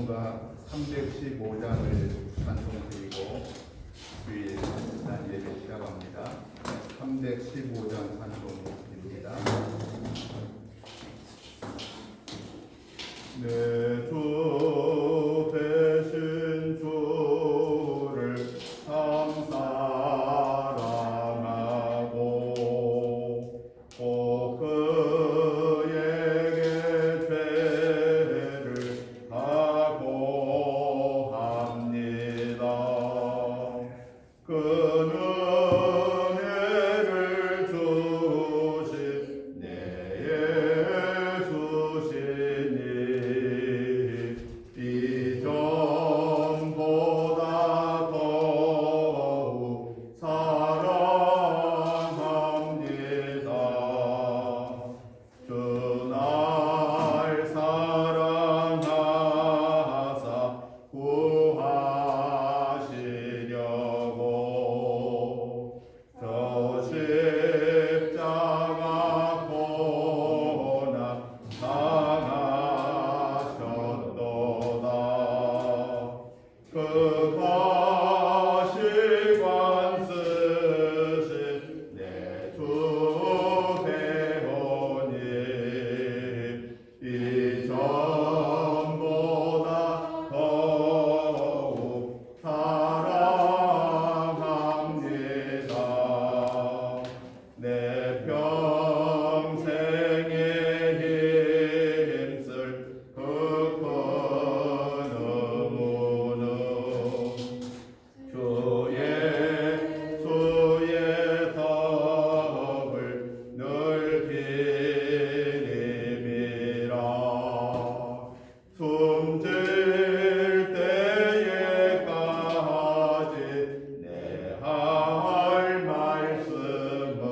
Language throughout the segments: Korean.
찬송가 315장을 찬송드리고 주일 난 예배 시작합니다. 315장 찬송입니다. 내 주 되신 주를 참 사랑하고 꼭 그에게 죄를 각오합니다. 그 은혜를 주신 내 예수시니 이전보다 더욱 사랑합니다. 주 날 사랑하사 구하시려고 저 십자가 고난 당하셨도다. 그 가시관 쓰신 내 주 대원님 이전보다 더욱 사랑합니다. 내 평생에 힘쓸 그 큰 의무는 주의 덕을 늘 기림이라. 숨질 때에까지 내 할 말씀은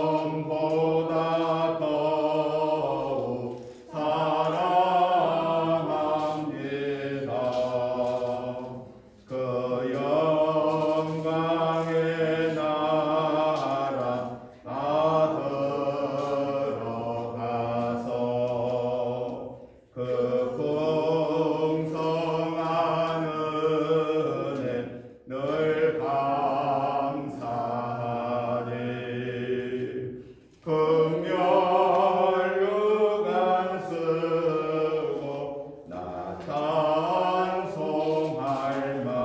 이전보다 더욱 사랑합니다. 그 영광의 나라 나 들어가서 그 풍성한 은혜 늘 감사하리. 긍휼유간 쓰고 나 찬송할 만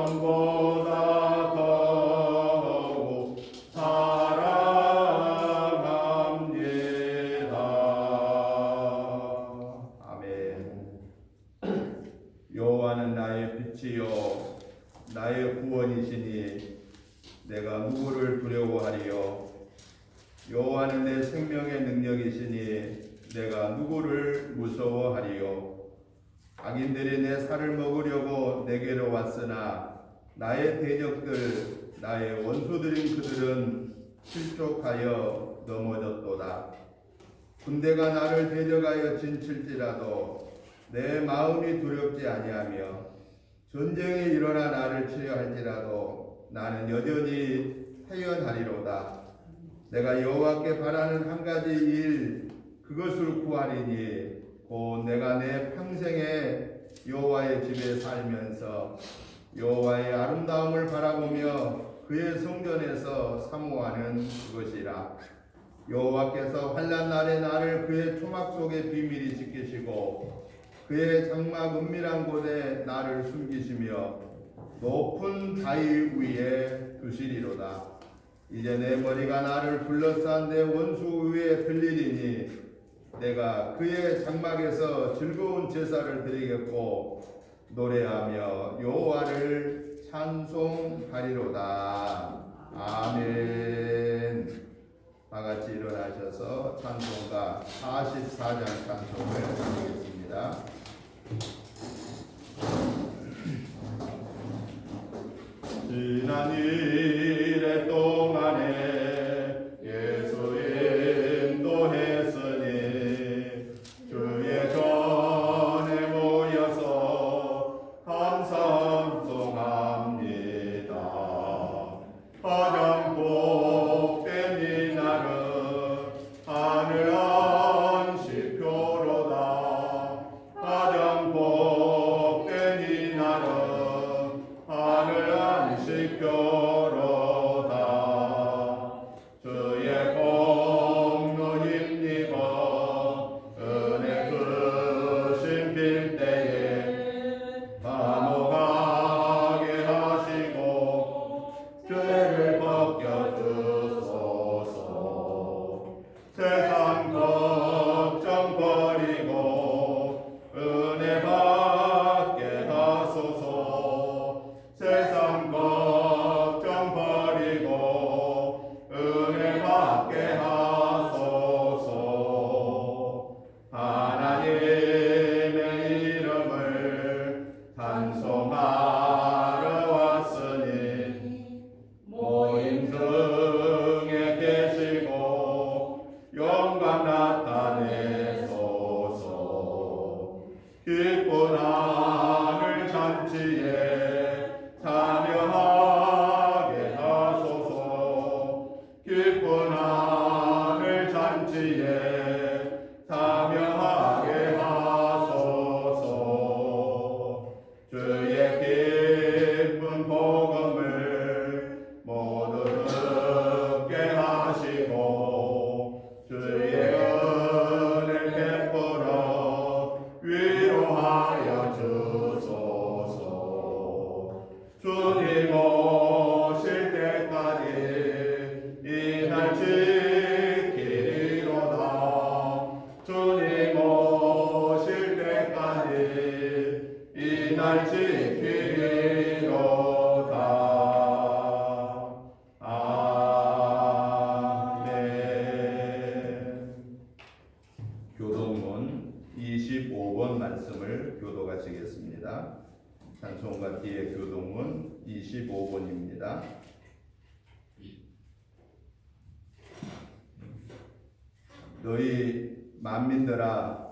이전보다 더욱 사랑합니다. 아멘. 여호와는 나의 빛이요 나의 구원이시니 내가 누구를 두려워하리요. 여호와는 내 생명의 능력이시니 내가 누구를 무서워하리요. 악인들이 내 살을 먹으려고 내게로 왔으나 나의 대적들 나의 원수들인 그들은 실족하여 넘어졌도다. 군대가 나를 대적하여 진칠지라도 내 마음이 두렵지 아니하며 전쟁이 일어나 나를 치려 할지라도 나는 여전히 태연하리로다. 내가 여호와께 바라는 한 가지 일 그것을 구하리니 곧 내가 내 평생에 여호와의 집에 살면서 여호와의 아름다움을 바라보며 그의 성전에서 사모하는 그것이라. 여호와께서 환난 날에 나를 그의 초막 속에 비밀히 지키시고 그의 장막 은밀한 곳에 나를 숨기시며 높은 바위 위에 두시리로다. 이제 내 머리가 나를 둘러싼 내 원수 위에 들리리니 내가 그의 장막에서 즐거운 제사를 드리겠고 노래하며 여호와를 찬송하리로다. 아멘. 다같이 일어나셔서 찬송가 44장 찬송을 드리겠습니다. 지난 일의 동안에 예수 인도했으니 주의 전에 모여서 감상송합니다. 가장 복된 이 날은 지켜로다. 주의 공로 힘입어 은혜 주신 빌때에 감옥하게 하시고 죄를 벗겨주소서. 세상 걱정 버리고 은혜 받게 하소서. 세상 걱정 버리고 은혜 받게 하소서. 하나님의 이름을 찬송하러 왔으니 모임 중에 계시고 영광 나타내소서. 기쁜 하늘 잔치에 참여하게 하소서. 기쁜 하늘 잔치에 참여하게 하소서. 주의 기쁜 복음을 모두 듣게 하시고 주의 은혜를 베풀어 위로하여 주소서. 주님 오실 때까지 이 날 지키리로다. 주님 오실 때까지 이 날 지키리로다. 아멘. 교동문 25번 말씀을 교도하시겠습니다. 찬송가 뒤에 교동문 25번입니다. 너희 만민들아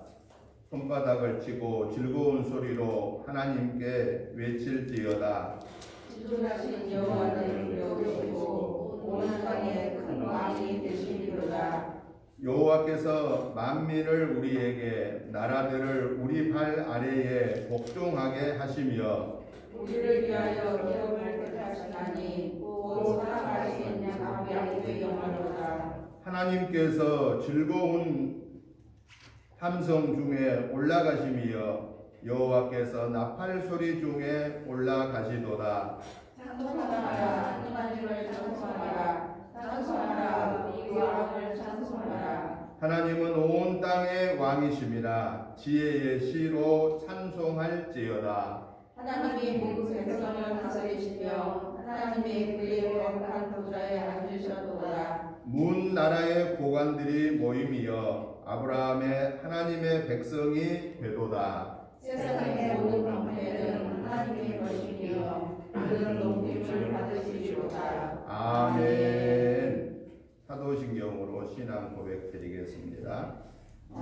손바닥을 치고 즐거운 소리로 하나님께 외칠지어다. 지존하신 여호와를 여기시고 온 땅에 큰 왕이 되시리로다. 여호와께서 만민을 우리에게 나라들을 우리 발 아래에 복종하게 하시며 우리를 위하여 기업을 택하시나니 곧 살아가신 야훼의 영화로다. 하나님께서 즐거운 함성 중에 올라가시며 여호와께서 나팔 소리 중에 올라가시도다. 찬송하라 하나님을 찬송하라. 찬송하라 우리 왕을 찬송하라. 하나님은 온 땅의 왕이심이라. 지혜의 시로 찬송할지어다. 하나님이 모든 백성을 다스리시며 하나님의 그의 거룩한 보좌에 앉으셨도다. 문 나라의 고관들이 모임이여 아브라함의 하나님의 백성이 되도다. 세상의 모든 방패는 하나님의 것이며 그는 높임을 받으시리로다. 아멘. 사도신경으로 신앙 고백 드리겠습니다.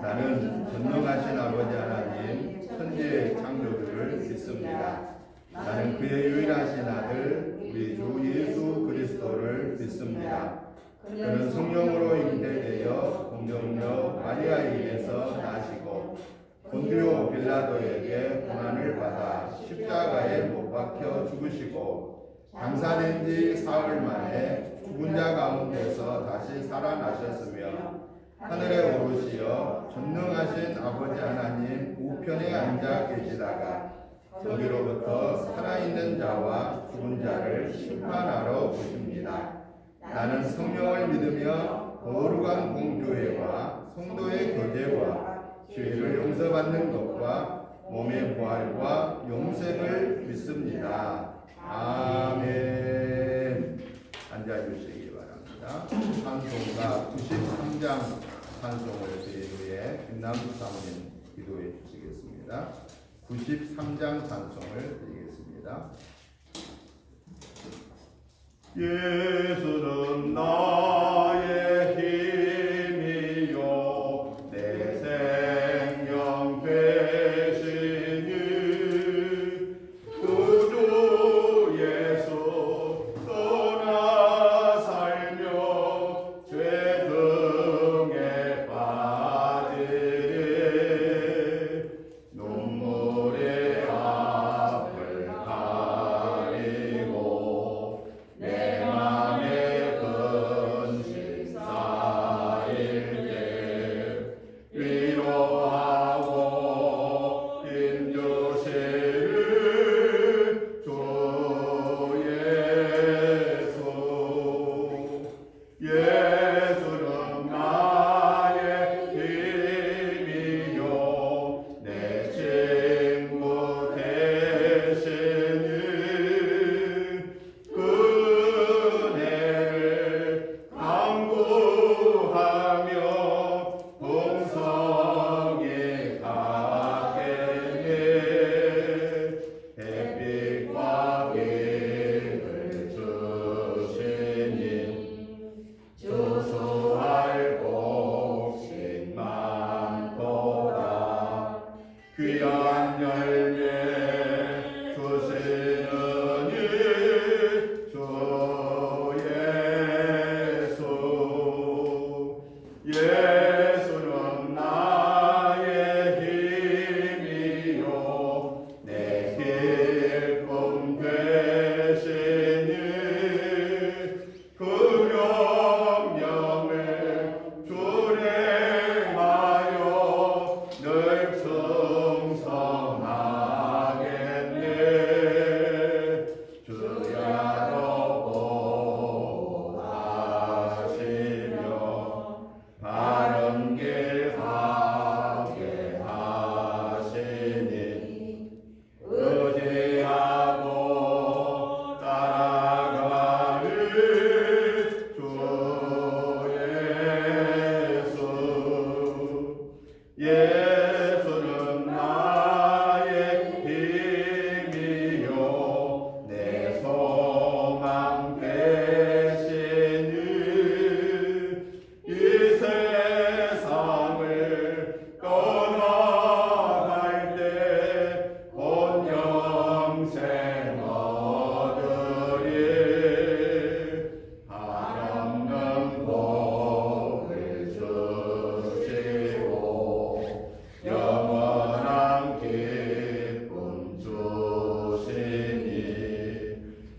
나는 전능하신 아버지 하나님 천지의 창조주를 믿습니다. 나는 그의 유일하신 아들 우리 주 예수 그리스도를 믿습니다. 그는 성령으로 잉태되어 공정녀 마리아에 의해서 나시고 본디오 빌라도에게 고난을 받아 십자가에 못 박혀 죽으시고 장사된 지 사흘 만에 죽은 자 가운데서 다시 살아나셨으며 하늘에 오르시어 전능하신 아버지 하나님 우편에 앉아 계시다가 저기로부터 살아있는 자와 죽은 자를 심판하러 오십니다. 나는 성령을 믿으며 거룩한 공교회와 성도의 교제와 죄를 용서받는 것과 몸의 부활과 영생을 믿습니다. 아멘. 앉아주시기 바랍니다. 찬송가 93장 찬송을 드린 후에 김남수 사모님 기도해 주시겠습니다. 93장 찬송을 드리겠습니다. 예수는 나의 힘이요 내 생명 되시니 구주 예수 떠나 살며 죄 등에 빠지리 눈물의 앞을 가리고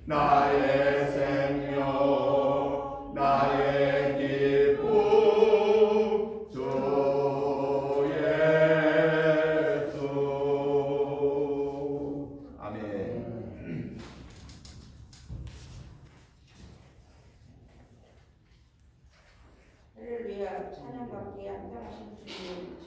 나의 생명 나의 기쁨 주 예수. 아멘. 할렐루야. 찬양받기에 합당하신 주님,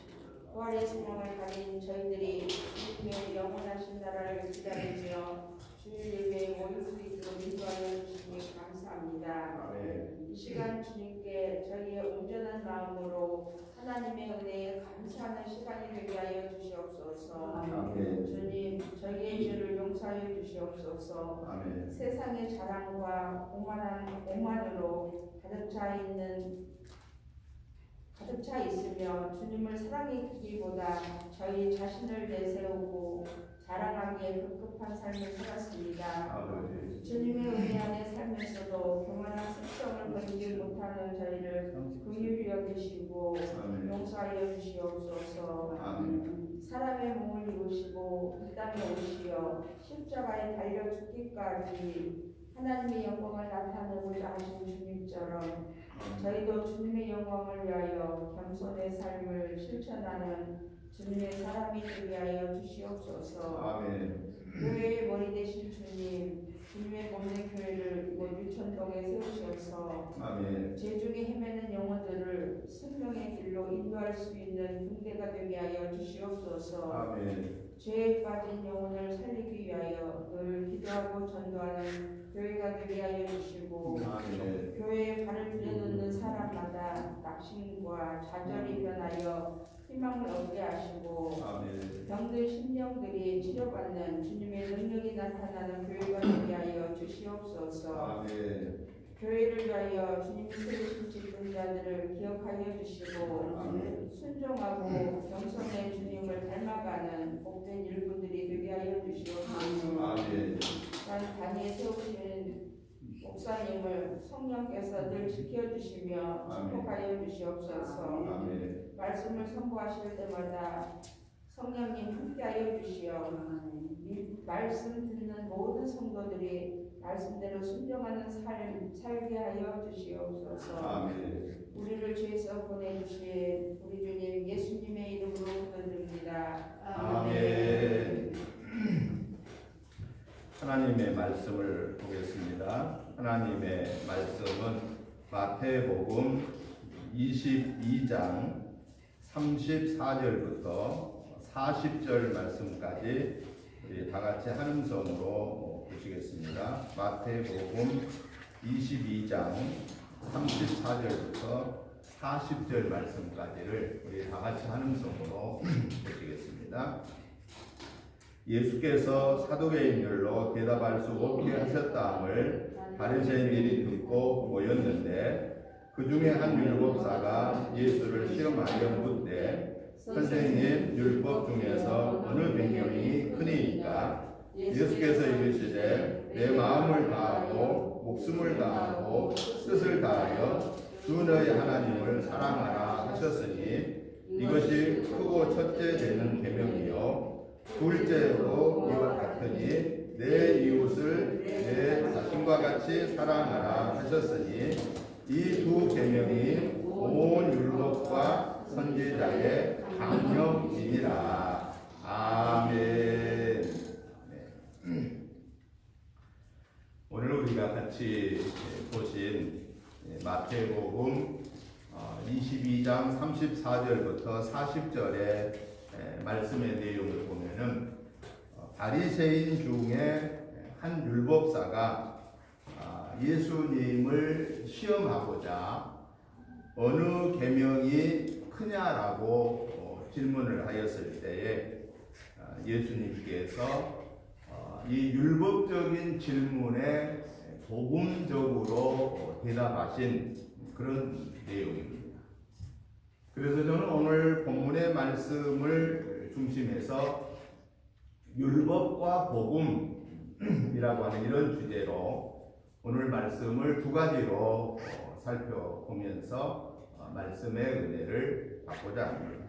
부활의 생명을 가진 저희들이 주님의 영원하신 나라를 기다리며 주일 예배에 모일 수 있도록 인도하여 주시니 감사합니다. 아멘. 이 시간 주님께 저희의 온전한 마음으로 하나님의 은혜에 감사하는 시간이 되게 하여 주시옵소서. 아멘. 주님, 저희의 죄를 용서하여 주시옵소서. 아멘. 세상의 자랑과 오만으로 가득 차 있으며 주님을 사랑하기보다 저희 자신을 내세우고 자랑하기에 급급한 삶을 살았습니다. 아버지. 주님의 은혜 안에 살면서도 교만한 습성을 버리지 못하는 저희를 긍휼히 여기시고 아멘. 용서하여 주시옵소서. 아멘. 사람의 몸을 입으시고 이 땅에 오시어 십자가에 달려 죽기까지 하나님의 영광을 나타내고자 하신 주님처럼 저희도 주님의 영광을 위하여 겸손의 삶을 실천하는 주님의 사람이 되게 하여 주시옵소서. 아멘. 교회의 머리 되신 주님, 주님의 몸된 교회를 이곳 유천동에 세우셔서 아멘. 죄중에 헤매는 영혼들을 생명의 길로 인도할 수 있는 군대가 되게 하여 주시옵소서. 아멘. 죄에 빠진 영혼을 살리기 위하여 늘 기도하고 전도하는 교회가 되게 하여 주시고 아멘. 교회에 발을 들여놓는 사람마다 낙심과 좌절이 변하여 희망을 얻게 하시고 아멘. 병든 심령들이 치료받는 주님의 능력이 나타나는 교회가 되게 하여 주시옵소서. 아멘. 교회를 위하여 주님이 세우신 직분자들을 기억하여 주시고 아멘. 순종하고 겸손의 주님을 닮아가는 복된 일꾼들이 되게 하여 주시옵소서. 아멘. 난 단위에 세우신 목사님을 성령께서 늘 지켜주시며 축복하여 주시옵소서. 아멘. 말씀을 선포하실 때마다 성령님 함께하여 주시어 말씀 듣는 모든 성도들이 말씀대로 순종하는 삶 살게 하여 주시옵소서. 아멘. 우리를 죄에서 보내주신 우리 주님 예수님의 이름으로 기도드립니다. 아멘. 하나님의 말씀을 보겠습니다. 하나님의 말씀은 마태복음 22장 34절부터 40절 말씀까지 우리 다 같이 한음성으로 보시겠습니다. 마태복음 22장 34절부터 40절 말씀까지를 우리 다 같이 한음성으로 보시겠습니다. 예수께서 사두개인들로 대답할 수 없게 하셨다함을 바리새인들이 듣고 모였는데 그 중에 한 율법사가 예수를 시험하여 묻되 선생님, 율법 중에서 어느 명령이 크니이까? 예수께서 이르시되 내 마음을 다하고 목숨을 다하고 뜻을 다하여 주 너희 하나님을 사랑하라 하셨으니 이것이 크고 첫째 되는 계명이요 둘째로 이와 같으니 내 이웃을 내 자신과 같이 사랑하라 하셨으니 이 두 계명이 온 율법과 선지자의 강령이니라. 아멘. 네. 오늘 우리가 같이 보신 마태복음 22장 34절부터 40절의 말씀의 내용을 보면은 바리새인 중에 한 율법사가 예수님을 시험하고자 어느 계명이 크냐라고 질문을 하였을 때에 예수님께서 이 율법적인 질문에 복음적으로 대답하신 그런 내용입니다. 그래서 저는 오늘 본문의 말씀을 중심해서 율법과 복음이라고 하는 이런 주제로 오늘 말씀을 두 가지로 살펴보면서 말씀의 은혜를 받고자 합니다.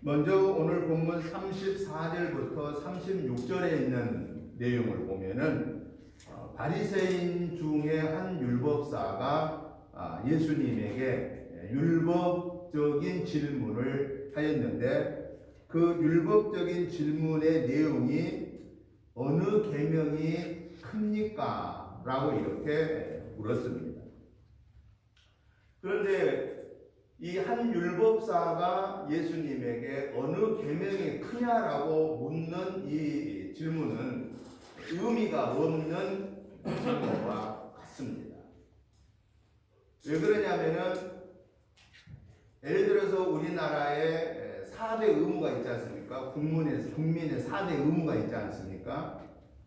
먼저 오늘 본문 34절부터 36절에 있는 내용을 보면은 바리새인 중에 한 율법사가 예수님에게 율법적인 질문을 하였는데 그 율법적인 질문의 내용이 어느 계명이 큽니까? 라고 이렇게 물었습니다. 그런데 이 한 율법사가 예수님에게 어느 계명이 크냐라고 묻는 이 질문은 의미가 없는 질문과 같습니다. 왜 그러냐면은 예를 들어서 우리나라에 4대 의무가 있지 않습니까? 국민의 4대 의무가 있지 않습니까?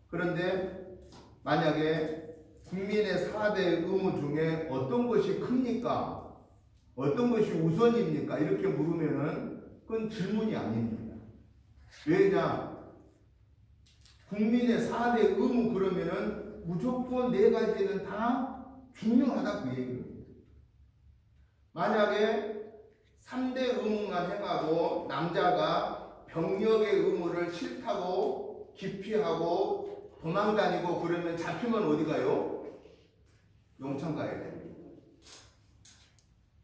그런데 만약에 국민의 4대 의무 중에 어떤 것이 큽니까? 어떤 것이 우선입니까? 이렇게 물으면은 그건 질문이 아닙니다. 왜냐? 국민의 4대 의무 그러면은 무조건 4가지는 다 중요하다 그 얘기입니다. 만약에 3대 의무만 행하고 남자가 병력의 의무를 싫다고 기피하고 도망다니고 그러면 잡히면 어디 가요? 영창 가야 됩니다.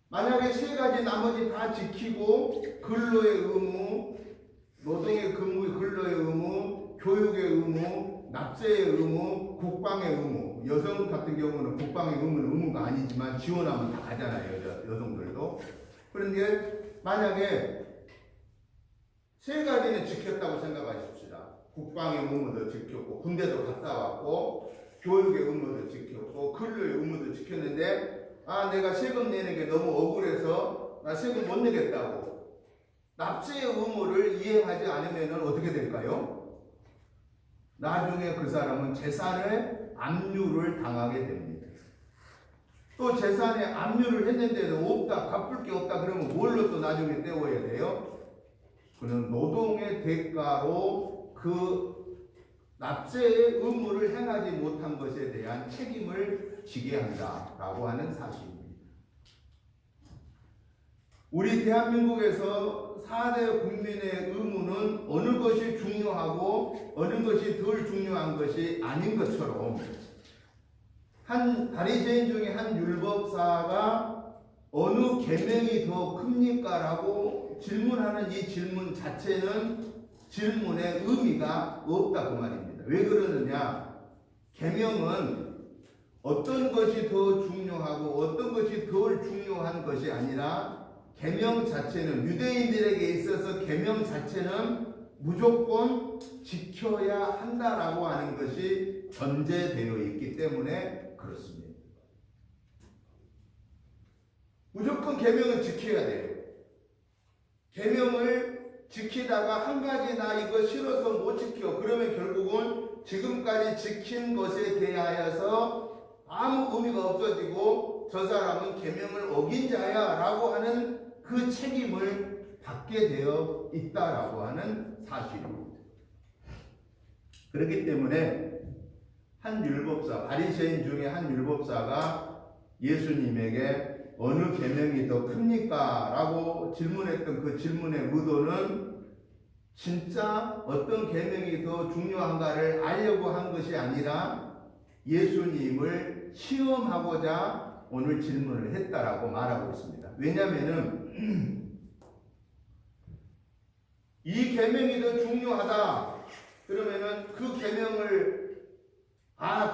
만약에 3가지 나머지 다 지키고 근로의 의무, 노동의 근로의 의무, 교육의 의무, 납세의 의무, 국방의 의무. 여성 같은 경우는 국방의 의무는 의무가 아니지만 지원하면 다 가잖아요. 여성들도. 그런데 만약에 3가지는 지켰다고 생각하십시다. 국방의 의무도 지켰고 군대도 갔다 왔고 교육의 의무도 지켰고 근로의 의무도 지켰는데 내가 세금 내는 게 너무 억울해서 나 세금 못 내겠다고 납세의 의무를 이행하지 않으면 어떻게 될까요? 나중에 그 사람은 재산의 압류를 당하게 됩니다. 또 재산에 압류를 했는데도 없다, 갚을 게 없다 그러면 뭘로 또 나중에 떼워야 돼요? 그는 노동의 대가로 그 납세의 의무를 행하지 못한 것에 대한 책임을 지게 한다라고 하는 사실입니다. 우리 대한민국에서 4대 국민의 의무는 어느 것이 중요하고 어느 것이 덜 중요한 것이 아닌 것처럼 한 바리새인 중에 한 율법사가 어느 계명이 더 큽니까? 라고 질문하는 이 질문 자체는 질문의 의미가 없다 그 말입니다. 왜 그러느냐? 계명은 어떤 것이 더 중요하고 어떤 것이 덜 중요한 것이 아니라 계명 자체는 유대인들에게 있어서 계명 자체는 무조건 지켜야 한다라고 하는 것이 전제되어 있기 때문에 그렇습니다. 무조건 계명은 지켜야 돼요. 계명을 지키다가 한 가지 나 이거 싫어서 못 지켜. 그러면 결국은 지금까지 지킨 것에 대하여서 아무 의미가 없어지고 저 사람은 계명을 어긴 자야 라고 하는 그 책임을 받게 되어 있다라고 하는 사실입니다. 그렇기 때문에 한 율법사, 바리새인 중에 한 율법사가 예수님에게 어느 계명이 더 큽니까? 라고 질문했던 그 질문의 의도는 진짜 어떤 계명이 더 중요한가를 알려고 한 것이 아니라 예수님을 시험하고자 오늘 질문을 했다라고 말하고 있습니다. 왜냐하면은 이 계명이 더 중요하다. 그러면은 그 계명을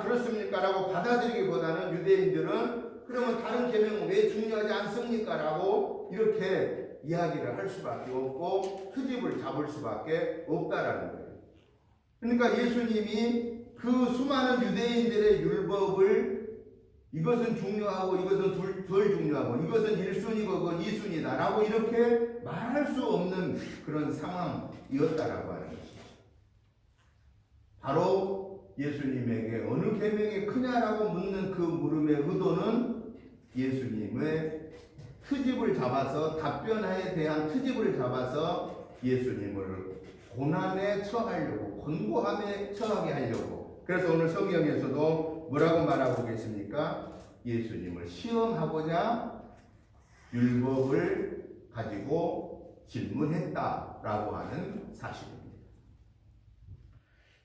그렇습니까? 라고 받아들이기보다는 유대인들은 그러면 다른 계명은 왜 중요하지 않습니까? 라고 이렇게 이야기를 할 수밖에 없고 트집을 잡을 수밖에 없다라는 거예요. 그러니까 예수님이 그 수많은 유대인들의 율법을 이것은 중요하고 이것은 덜 중요하고 이것은 1순위고 그건 2순위다 라고 이렇게 말할 수 없는 그런 상황이었다라고 하는 것이죠. 바로 예수님에게 어느 계명이 크냐라고 묻는 그 물음의 의도는 예수님의 트집을 잡아서 답변에 대한 트집을 잡아서 예수님을 고난에 처하려고 권고함에 처하게 하려고. 그래서 오늘 성경에서도 뭐라고 말하고 계십니까? 예수님을 시험하고자 율법을 가지고 질문했다라고 하는 사실입니다.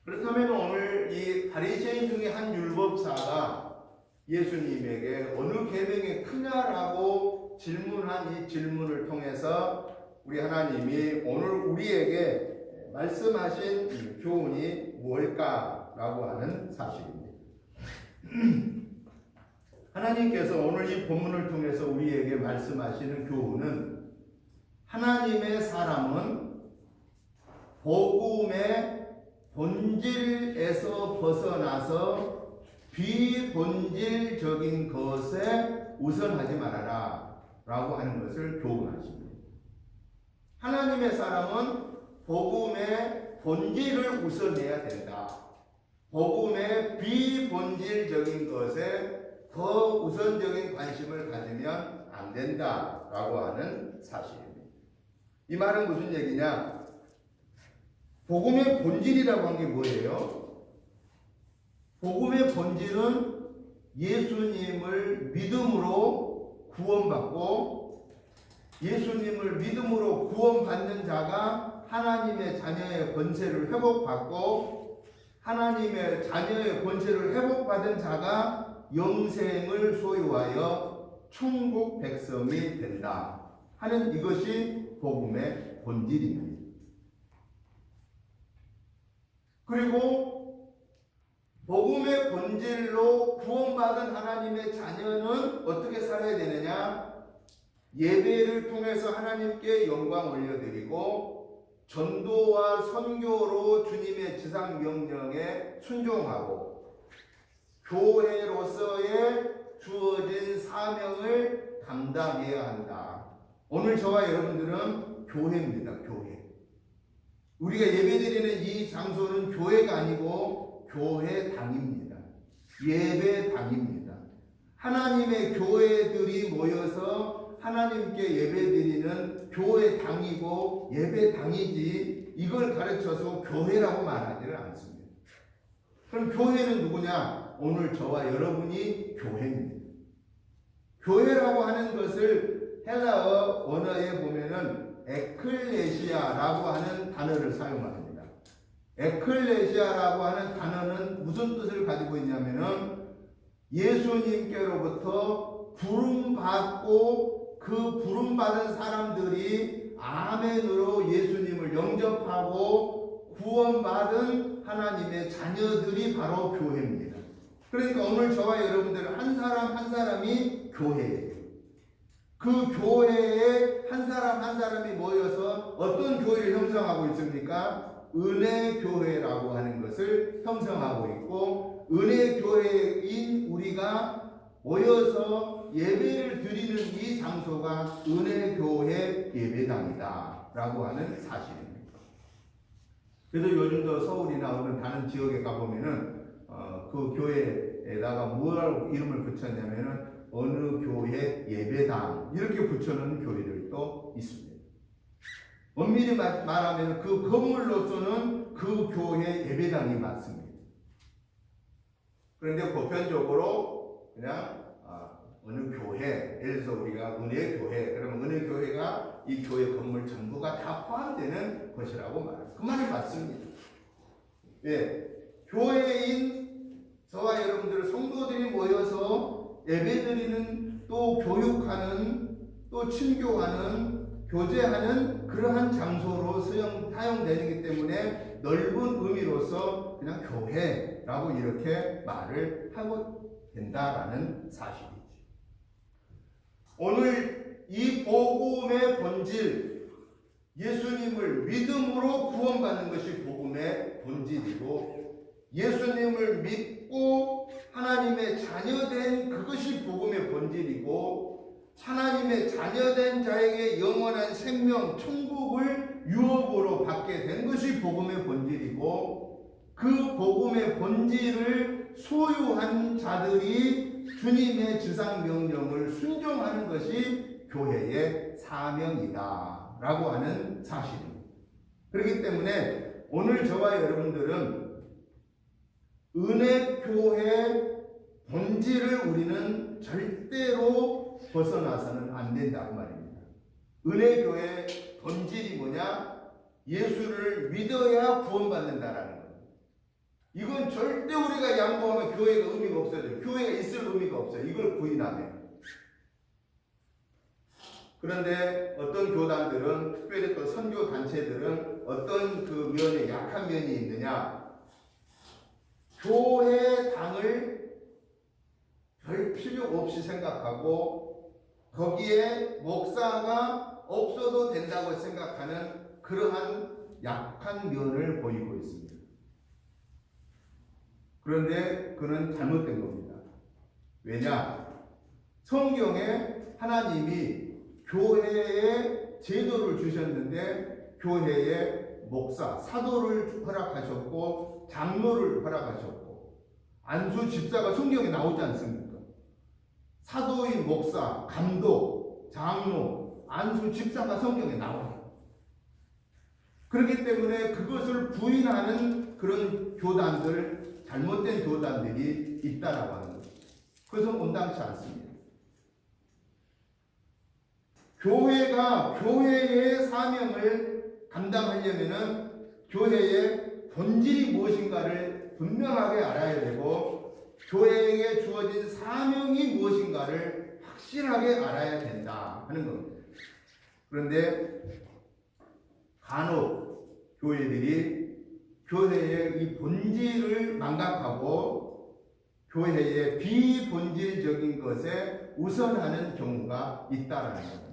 그렇다면 오늘 이 바리새인 중에 한 율법사가 예수님에게 어느 계명이 크냐라고 질문한 이 질문을 통해서 우리 하나님이 오늘 우리에게 말씀하신 이 교훈이 무엇일까라고 하는 사실입니다. 하나님께서 오늘 이 본문을 통해서 우리에게 말씀하시는 교훈은 하나님의 사람은 복음의 본질에서 벗어나서 비본질적인 것에 우선하지 말아라 라고 하는 것을 교훈하십니다. 하나님의 사람은 복음의 본질을 우선해야 된다. 복음의 비본질적인 것에 더 우선적인 관심을 가지면 안 된다라고 하는 사실입니다. 이 말은 무슨 얘기냐? 복음의 본질이라고 한 게 뭐예요? 복음의 본질은 예수님을 믿음으로 구원받고 예수님을 믿음으로 구원받는 자가 하나님의 자녀의 권세를 회복받고 하나님의 자녀의 권세를 회복받은 자가 영생을 소유하여 천국 백성이 된다 하는 이것이 복음의 본질입니다. 그리고 복음의 본질로 구원받은 하나님의 자녀는 어떻게 살아야 되느냐? 예배를 통해서 하나님께 영광 올려드리고 전도와 선교로 주님의 지상 명령에 순종하고 교회로서의 주어진 사명을 감당해야 한다. 오늘 저와 여러분들은 교회입니다. 교회. 우리가 예배드리는 이 장소는 교회가 아니고 교회당입니다. 예배당입니다. 하나님의 교회들이 모여서 하나님께 예배드리는 교회당이고 예배당이지 이걸 가르쳐서 교회라고 말하지는 않습니다. 그럼 교회는 누구냐? 오늘 저와 여러분이 교회입니다. 교회라고 하는 것을 헬라어 원어에 보면은 에클레시아라고 하는 단어를 사용합니다. 에클레시아라고 하는 단어는 무슨 뜻을 가지고 있냐면은 예수님께로부터 부름받고 그 부름받은 사람들이 아멘으로 예수님을 영접하고 구원받은 하나님의 자녀들이 바로 교회입니다. 그러니까 오늘 저와 여러분들 한 사람 한 사람이 교회예요. 그 교회에 한 사람 한 사람이 모여서 어떤 교회를 형성하고 있습니까? 은혜 교회라고 하는 것을 형성하고 있고 은혜 교회인 우리가 모여서 예배를 드리는 이 장소가 은혜 교회 예배당이다 라고 하는 사실입니다. 그래서 요즘도 서울이나 어느 다른 지역에 가보면은 그 교회에다가 뭐라고 이름을 붙였냐면은 어느 교회 예배당 이렇게 붙여놓은 교회들도 있습니다. 엄밀히 말하면 그 건물로서는 그 교회 예배당이 맞습니다. 그런데 보편적으로 그냥 어느 교회, 예를 들어서 우리가 은혜교회, 그러면 은혜교회가 이 교회 건물 전부가 다 포함되는 것이라고 말합니다. 그 말이 맞습니다. 예, 교회인 저와 여러분들 성도들이 모여서 예배드리는 또 교육하는 또 친교하는 교제하는 그러한 장소로 사용되기 때문에 넓은 의미로서 그냥 교회라고 이렇게 말을 하고 된다라는 사실이죠. 오늘 이 복음의 본질 예수님을 믿음으로 구원받는 것이 복음의 본질이고 예수님을 믿고 하나님의 자녀된 그것이 복음의 본질이고 하나님의 자녀된 자에게 영원한 생명, 천국을 유업으로 받게 된 것이 복음의 본질이고 그 복음의 본질을 소유한 자들이 주님의 지상 명령을 순종하는 것이 교회의 사명이다 라고 하는 사실입니다. 그렇기 때문에 오늘 저와 여러분들은 은혜교회 본질을 우리는 절대로 벗어나서는 안 된다고 말입니다. 은혜교회 본질이 뭐냐? 예수를 믿어야 구원받는다라는 겁니다. 이건 절대 우리가 양보하면 교회가 의미가 없어져요. 교회가 있을 의미가 없어요. 이걸 부인하면. 그런데 어떤 교단들은, 특별히 또 선교 단체들은 어떤 그 면에 약한 면이 있느냐? 교회당을 별 필요 없이 생각하고 거기에 목사가 없어도 된다고 생각하는 그러한 약한 면을 보이고 있습니다. 그런데 그는 잘못된 겁니다. 왜냐? 성경에 하나님이 교회에 제도를 주셨는데 교회에 목사, 사도를 허락하셨고 장로를 허락하셨고 안수 집사가 성경에 나오지 않습니까? 사도인 목사, 감독, 장로, 안수 집사가 성경에 나와요. 그렇기 때문에 그것을 부인하는 그런 교단들, 잘못된 교단들이 있다라고 하는 거죠. 그것은 온당치 않습니다. 교회가 교회의 사명을 감당하려면은 교회의 본질이 무엇인가를 분명하게 알아야 되고 교회에게 주어진 사명이 무엇인가를 확실하게 알아야 된다 하는 겁니다. 그런데 간혹 교회들이 교회의 이 본질을 망각하고 교회의 비본질적인 것에 우선하는 경우가 있다라는 겁니다.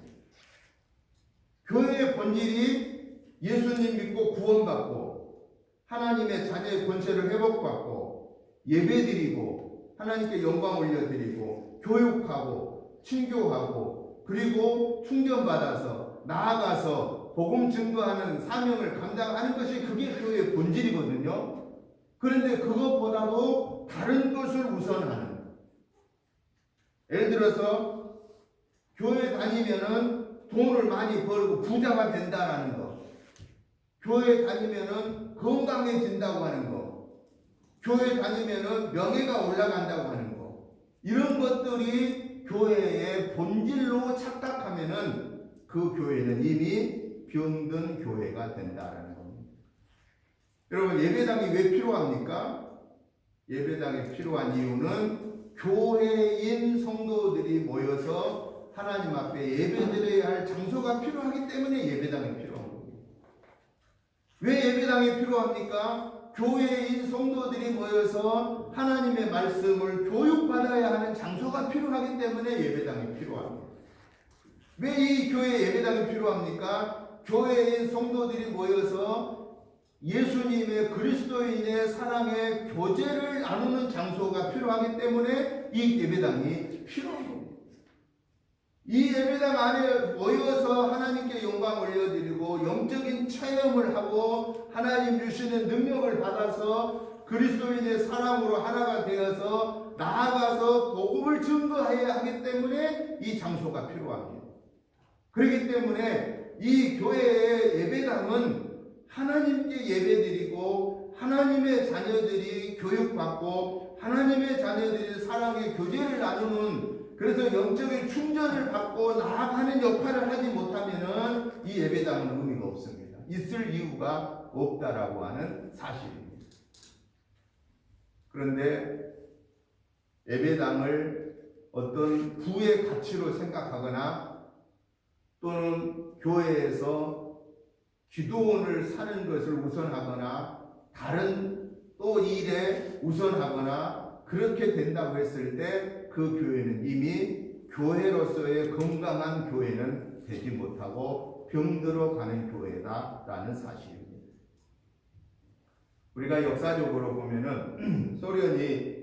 교회의 본질이 예수님 믿고 구원받고 하나님의 자녀의 권세를 회복받고 예배드리고 하나님께 영광 올려드리고 교육하고 친교하고 그리고 충전받아서 나아가서 복음 증거하는 사명을 감당하는 것이 그게 교회의 본질이거든요. 그런데 그것보다도 다른 것을 우선하는, 예를 들어서 교회 다니면은 돈을 많이 벌고 부자가 된다라는 거, 교회 다니면은 건강해진다고 하는 거, 교회 다니면은 명예가 올라간다고 하는 거, 이런 것들이 교회의 본질로 착각하면은 그 교회는 이미 병든 교회가 된다라는 겁니다. 여러분, 예배당이 왜 필요합니까? 예배당이 필요한 이유는 교회인 성도들이 모여서 하나님 앞에 예배드려야 할 장소가 필요하기 때문에 예배당이 필요한 겁니다. 왜 예배당이 필요합니까? 교회인 성도들이 모여서 하나님의 말씀을 교육받아야 하는 장소가 필요하기 때문에 예배당이 필요합니다. 왜 이 교회 예배당이 필요합니까? 교회인 성도들이 모여서 예수님의 그리스도인의 사랑의 교제를 나누는 장소가 필요하기 때문에 이 예배당이 필요한 겁니다. 이 예배당 안에 모여서 하나님께 영광 올려드리고 영적인 체험을 하고 하나님 주시는 능력을 받아서 그리스도인의 사랑으로 하나가 되어서 나아가서 복음을 증거해야 하기 때문에 이 장소가 필요합니다. 그렇기 때문에 이 교회의 예배당은 하나님께 예배드리고 하나님의 자녀들이 교육받고 하나님의 자녀들이 사랑의 교제를 나누는, 그래서 영적인 충전을 받고 나아가는 역할을 하지 못하면은 이 예배당은 의미가 없습니다. 있을 이유가 없다라고 하는 사실입니다. 그런데 예배당을 어떤 부의 가치로 생각하거나 또는 교회에서 기도원을 사는 것을 우선하거나 다른 또 일에 우선하거나 그렇게 된다고 했을 때 그 교회는 이미 교회로서의 건강한 교회는 되지 못하고 병들어 가는 교회다라는 사실입니다. 우리가 역사적으로 보면은 소련이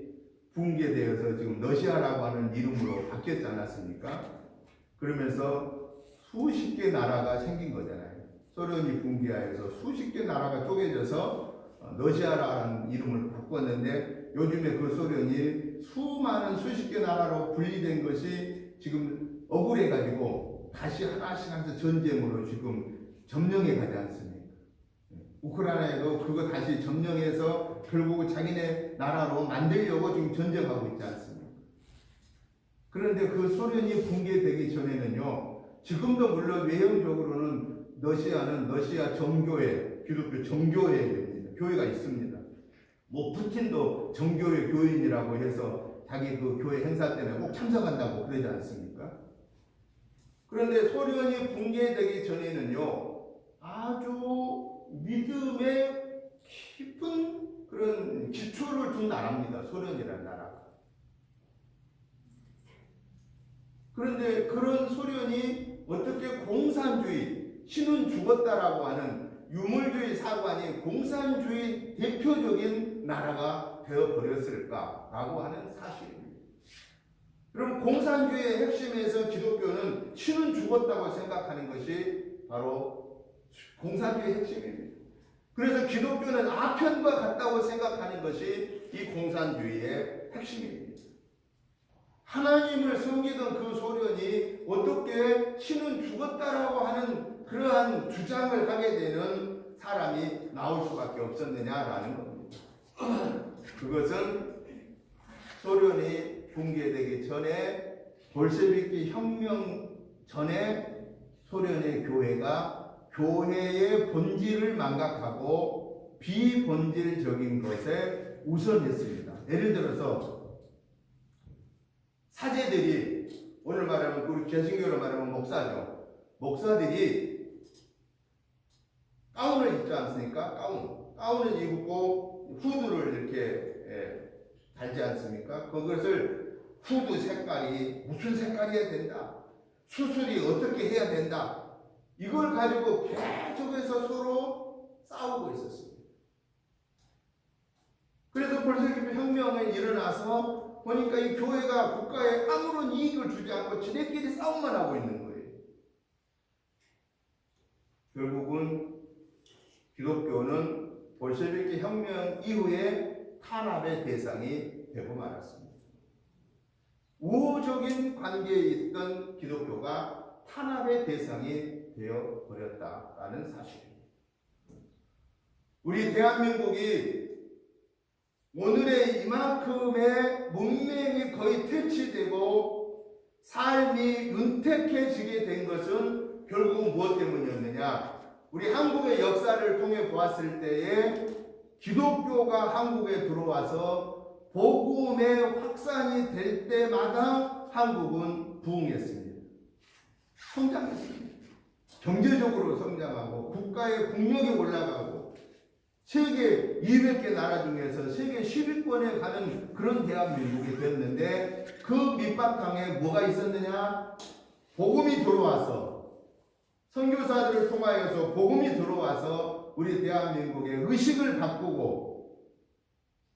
붕괴되어서 지금 러시아라고 하는 이름으로 바뀌었지 않았습니까? 그러면서 수십 개 나라가 생긴 거잖아요. 소련이 붕괴하여서 수십 개 나라가 쪼개져서 러시아라는 이름을 바꿨는데 요즘에 그 소련이 수많은 수십 개 나라로 분리된 것이 지금 억울해가지고 다시 하나씩 전쟁으로 지금 점령해 가지 않습니까? 우크라이나에도 그거 다시 점령해서 결국 자기네 나라로 만들려고 지금 전쟁하고 있지 않습니까? 그런데 그 소련이 붕괴되기 전에는요, 지금도 물론 외형적으로는 러시아는 러시아 정교회, 기독교 정교회입니다. 교회가 있습니다. 뭐 푸틴도 정교회 교인이라고 해서 자기 그 교회 행사 때문에 꼭 참석한다고 그러지 않습니까? 그런데 소련이 붕괴되기 전에는요, 아주 믿음의 깊은 그런 기초를 둔 나라입니다. 소련이라는 나라가. 그런데 그런 소련이 어떻게 공산주의, 신은 죽었다라고 하는 유물주의 사관이 공산주의 대표적인 나라가 되어버렸을까라고 하는 사실입니다. 그럼 공산주의의 핵심에서 기독교는 신은 죽었다고 생각하는 것이 바로 공산주의의 핵심입니다. 그래서 기독교는 아편과 같다고 생각하는 것이 이 공산주의의 핵심입니다. 하나님을 섬기던 그 소련이 어떻게 신은 죽었다라고 하는 그러한 주장을 하게 되는 사람이 나올 수밖에 없었느냐라는 겁니다. 그것은 소련이 붕괴되기 전에 볼셰비키 혁명 전에 소련의 교회가 교회의 본질을 망각하고 비본질적인 것에 우선했습니다. 예를 들어서 사제들이, 오늘 말하면 우리 개신교로 말하면 목사죠. 목사들이 가운을 입지 않습니까? 가운을 입고 후드를 이렇게 달지 않습니까? 그것을 후드 색깔이 무슨 색깔이어야 된다, 수술이 어떻게 해야 된다, 이걸 가지고 계속해서 서로 싸우고 있었습니다. 그래서 볼셰비키 혁명이 일어나서 보니까 이 교회가 국가에 아무런 이익을 주지 않고 지네끼리 싸움만 하고 있는 거예요. 결국은 기독교는 볼셰비키 혁명 이후에 탄압의 대상이 되고 말았습니다. 우호적인 관계에 있던 기독교가 탄압의 대상이 되어버렸다라는 사실입니다. 우리 대한민국이 오늘의 이만큼의 문명이 거의 퇴치되고 삶이 윤택해지게 된 것은 결국 무엇 때문이었느냐? 우리 한국의 역사를 통해 보았을 때에 기독교가 한국에 들어와서 복음의 확산이 될 때마다 한국은 부흥했습니다. 성장했습니다. 경제적으로 성장하고 국가의 국력이 올라가고 세계 200개 나라 중에서 세계 10위권에 가는 그런 대한민국이 되었는데, 그 밑바탕에 뭐가 있었느냐? 복음이 들어와서, 선교사들을 통하여서 복음이 들어와서 우리 대한민국의 의식을 바꾸고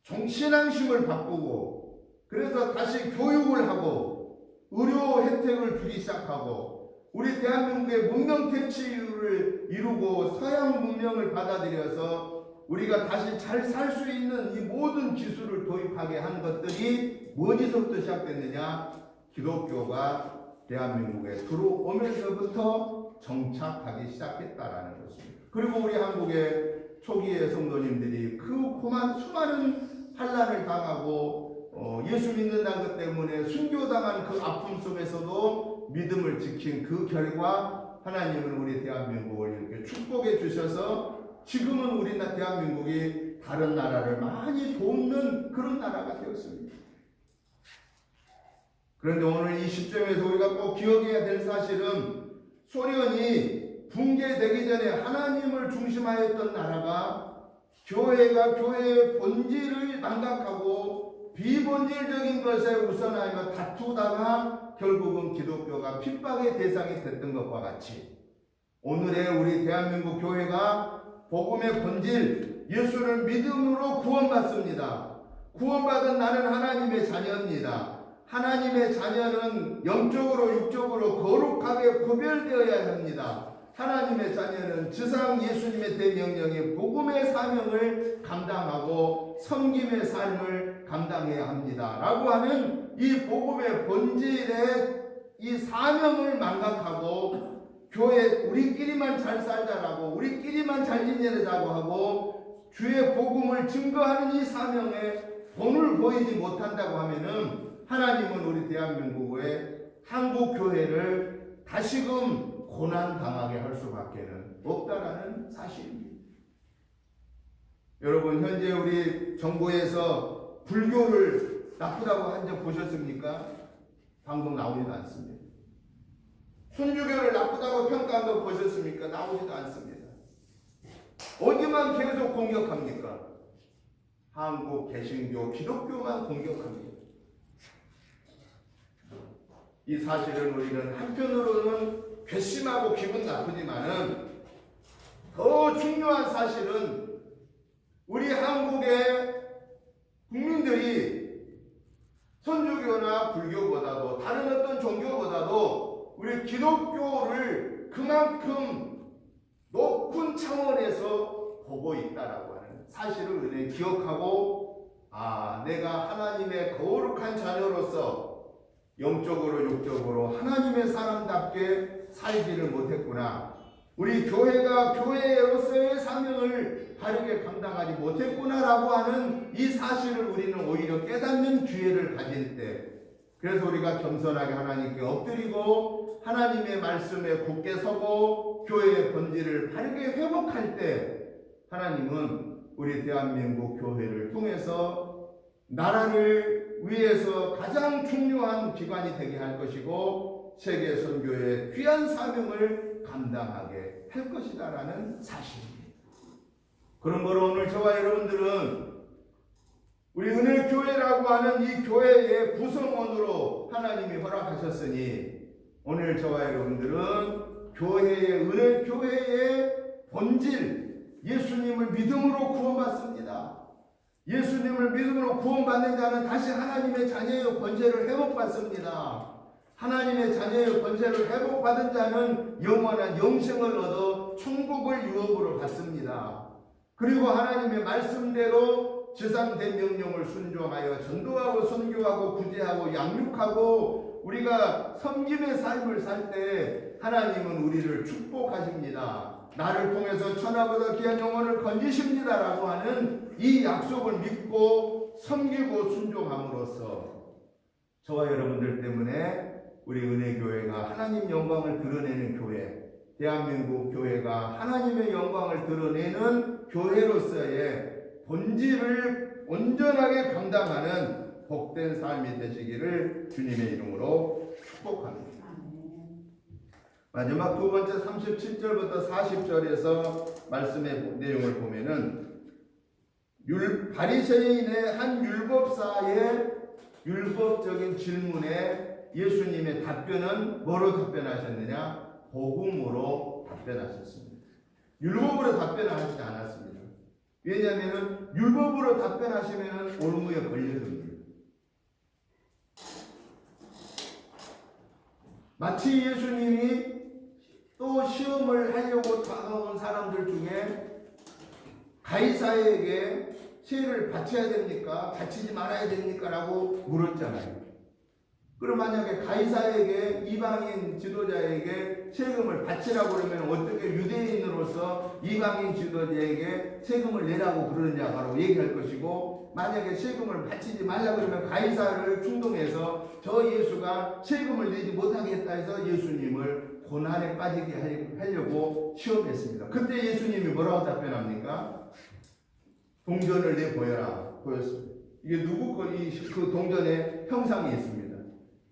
정신앙심을 바꾸고, 그래서 다시 교육을 하고 의료 혜택을 주기 시작하고, 우리 대한민국의 문명 퇴치를 이루고 서양 문명을 받아들여서 우리가 다시 잘 살 수 있는 이 모든 기술을 도입하게 한 것들이 어디서부터 시작됐느냐? 기독교가 대한민국에 들어오면서부터 정착하기 시작했다라는 것입니다. 그리고 우리 한국의 초기의 성도님들이 그 수많은 환난을 당하고 예수 믿는다는 것 때문에 순교당한 그 아픔 속에서도 믿음을 지킨 그 결과 하나님은 우리 대한민국을 이렇게 축복해 주셔서 지금은 우리 대한민국이 다른 나라를 많이 돕는 그런 나라가 되었습니다. 그런데 오늘 이 시점에서 우리가 꼭 기억해야 될 사실은, 소련이 붕괴되기 전에 하나님을 중심하였던 나라가 교회가 교회의 본질을 망각하고 비본질적인 것에 우선하여 다투다가 결국은 기독교가 핍박의 대상이 됐던 것과 같이, 오늘의 우리 대한민국 교회가 복음의 본질, 예수를 믿음으로 구원받습니다. 구원받은 나는 하나님의 자녀입니다. 하나님의 자녀는 영적으로 육적으로 거룩하게 구별되어야 합니다. 하나님의 자녀는 지상 예수님의 대명령의 복음의 사명을 감당하고 섬김의 삶을 감당해야 합니다. 라고 하는 이 복음의 본질의 이 사명을 망각하고 교회 우리끼리만 잘 살자라고, 우리끼리만 잘 지내자고 하고 주의 복음을 증거하는 이 사명에 본을 보이지 못한다고 하면은 하나님은 우리 대한민국의 한국 교회를 다시금 고난 당하게 할 수밖에는 없다라는 사실입니다. 여러분 현재 우리 정부에서 불교를 나쁘다고 한 적 보셨습니까? 방송 나오지도 않습니다. 순주교를 나쁘다고 평가한 거 보셨습니까? 나오지도 않습니다. 어디만 계속 공격합니까? 한국 개신교, 기독교만 공격합니다. 이 사실을 우리는 한편으로는 괘씸하고 기분 나쁘지만은 더 중요한 사실은 우리 한국의 국민들이 선주교나 불교보다도 다른 어떤 종교보다도 우리 기독교를 그만큼 높은 차원에서 보고 있다라고 하는 사실을 우리는 기억하고, 내가 하나님의 거룩한 자녀로서 영적으로 육적으로 하나님의 사람답게 살지를 못했구나, 우리 교회가 교회로서의 사명을 바르게 감당하지 못했구나라고 하는 이 사실을 우리는 오히려 깨닫는 기회를 가질 때, 그래서 우리가 겸손하게 하나님께 엎드리고 하나님의 말씀에 굳게 서고 교회의 본질을 바르게 회복할 때, 하나님은 우리 대한민국 교회를 통해서 나라를 위해서 가장 중요한 기관이 되게 할 것이고 세계 선교의 귀한 사명을 감당하게 할 것이다라는 사실입니다. 그러므로 오늘 저와 여러분들은 우리 은혜교회라고 하는 이 교회의 구성원으로 하나님이 허락하셨으니, 오늘 저와 여러분들은 교회의 은혜교회의 본질, 예수님을 믿음으로 구원받습니다. 예수님을 믿음으로 구원받는 자는 다시 하나님의 자녀의 권세를 회복받습니다. 하나님의 자녀의 권세를 회복받은 자는 영원한 영생을 얻어 천국을 유업으로 받습니다. 그리고 하나님의 말씀대로 지상된 명령을 순종하여 전도하고 선교하고 구제하고 양육하고 우리가 섬김의 삶을 살 때 하나님은 우리를 축복하십니다. 나를 통해서 천하보다 귀한 영혼을 건지십니다라고 하는 이 약속을 믿고 섬기고 순종함으로써 저와 여러분들 때문에 우리 은혜교회가 하나님 영광을 드러내는 교회, 대한민국 교회가 하나님의 영광을 드러내는 교회로서의 본질을 온전하게 감당하는 복된 삶이 되시기를 주님의 이름으로 축복합니다. 마지막 두 번째 37절부터 40절에서 말씀의 내용을 보면은 바리새인의 한 율법사의 율법적인 질문에 예수님의 답변은 뭐로 답변하셨느냐? 복음으로 답변하셨습니다. 율법으로 답변하시지 않았습니다. 왜냐하면 율법으로 답변하시면 올무에 걸려듭니다. 마치 예수님이 또 시험을 하려고 다가온 사람들 중에 가이사에게 세를 바쳐야 됩니까? 바치지 말아야 됩니까? 라고 물었잖아요. 그럼 만약에 가이사에게 이방인 지도자에게 세금을 바치라고 그러면 어떻게 유대인으로서 이방인 지도자에게 세금을 내라고 그러느냐고 얘기할 것이고, 만약에 세금을 바치지 말라고 그러면 가이사를 충동해서 저 예수가 세금을 내지 못하겠다 해서 예수님을 고난에 빠지게 하려고 시험했습니다. 그때 예수님이 뭐라고 답변합니까? 동전을 내보여라. 보였습니다. 이게 누구 거, 그 동전에 형상이 있습니다.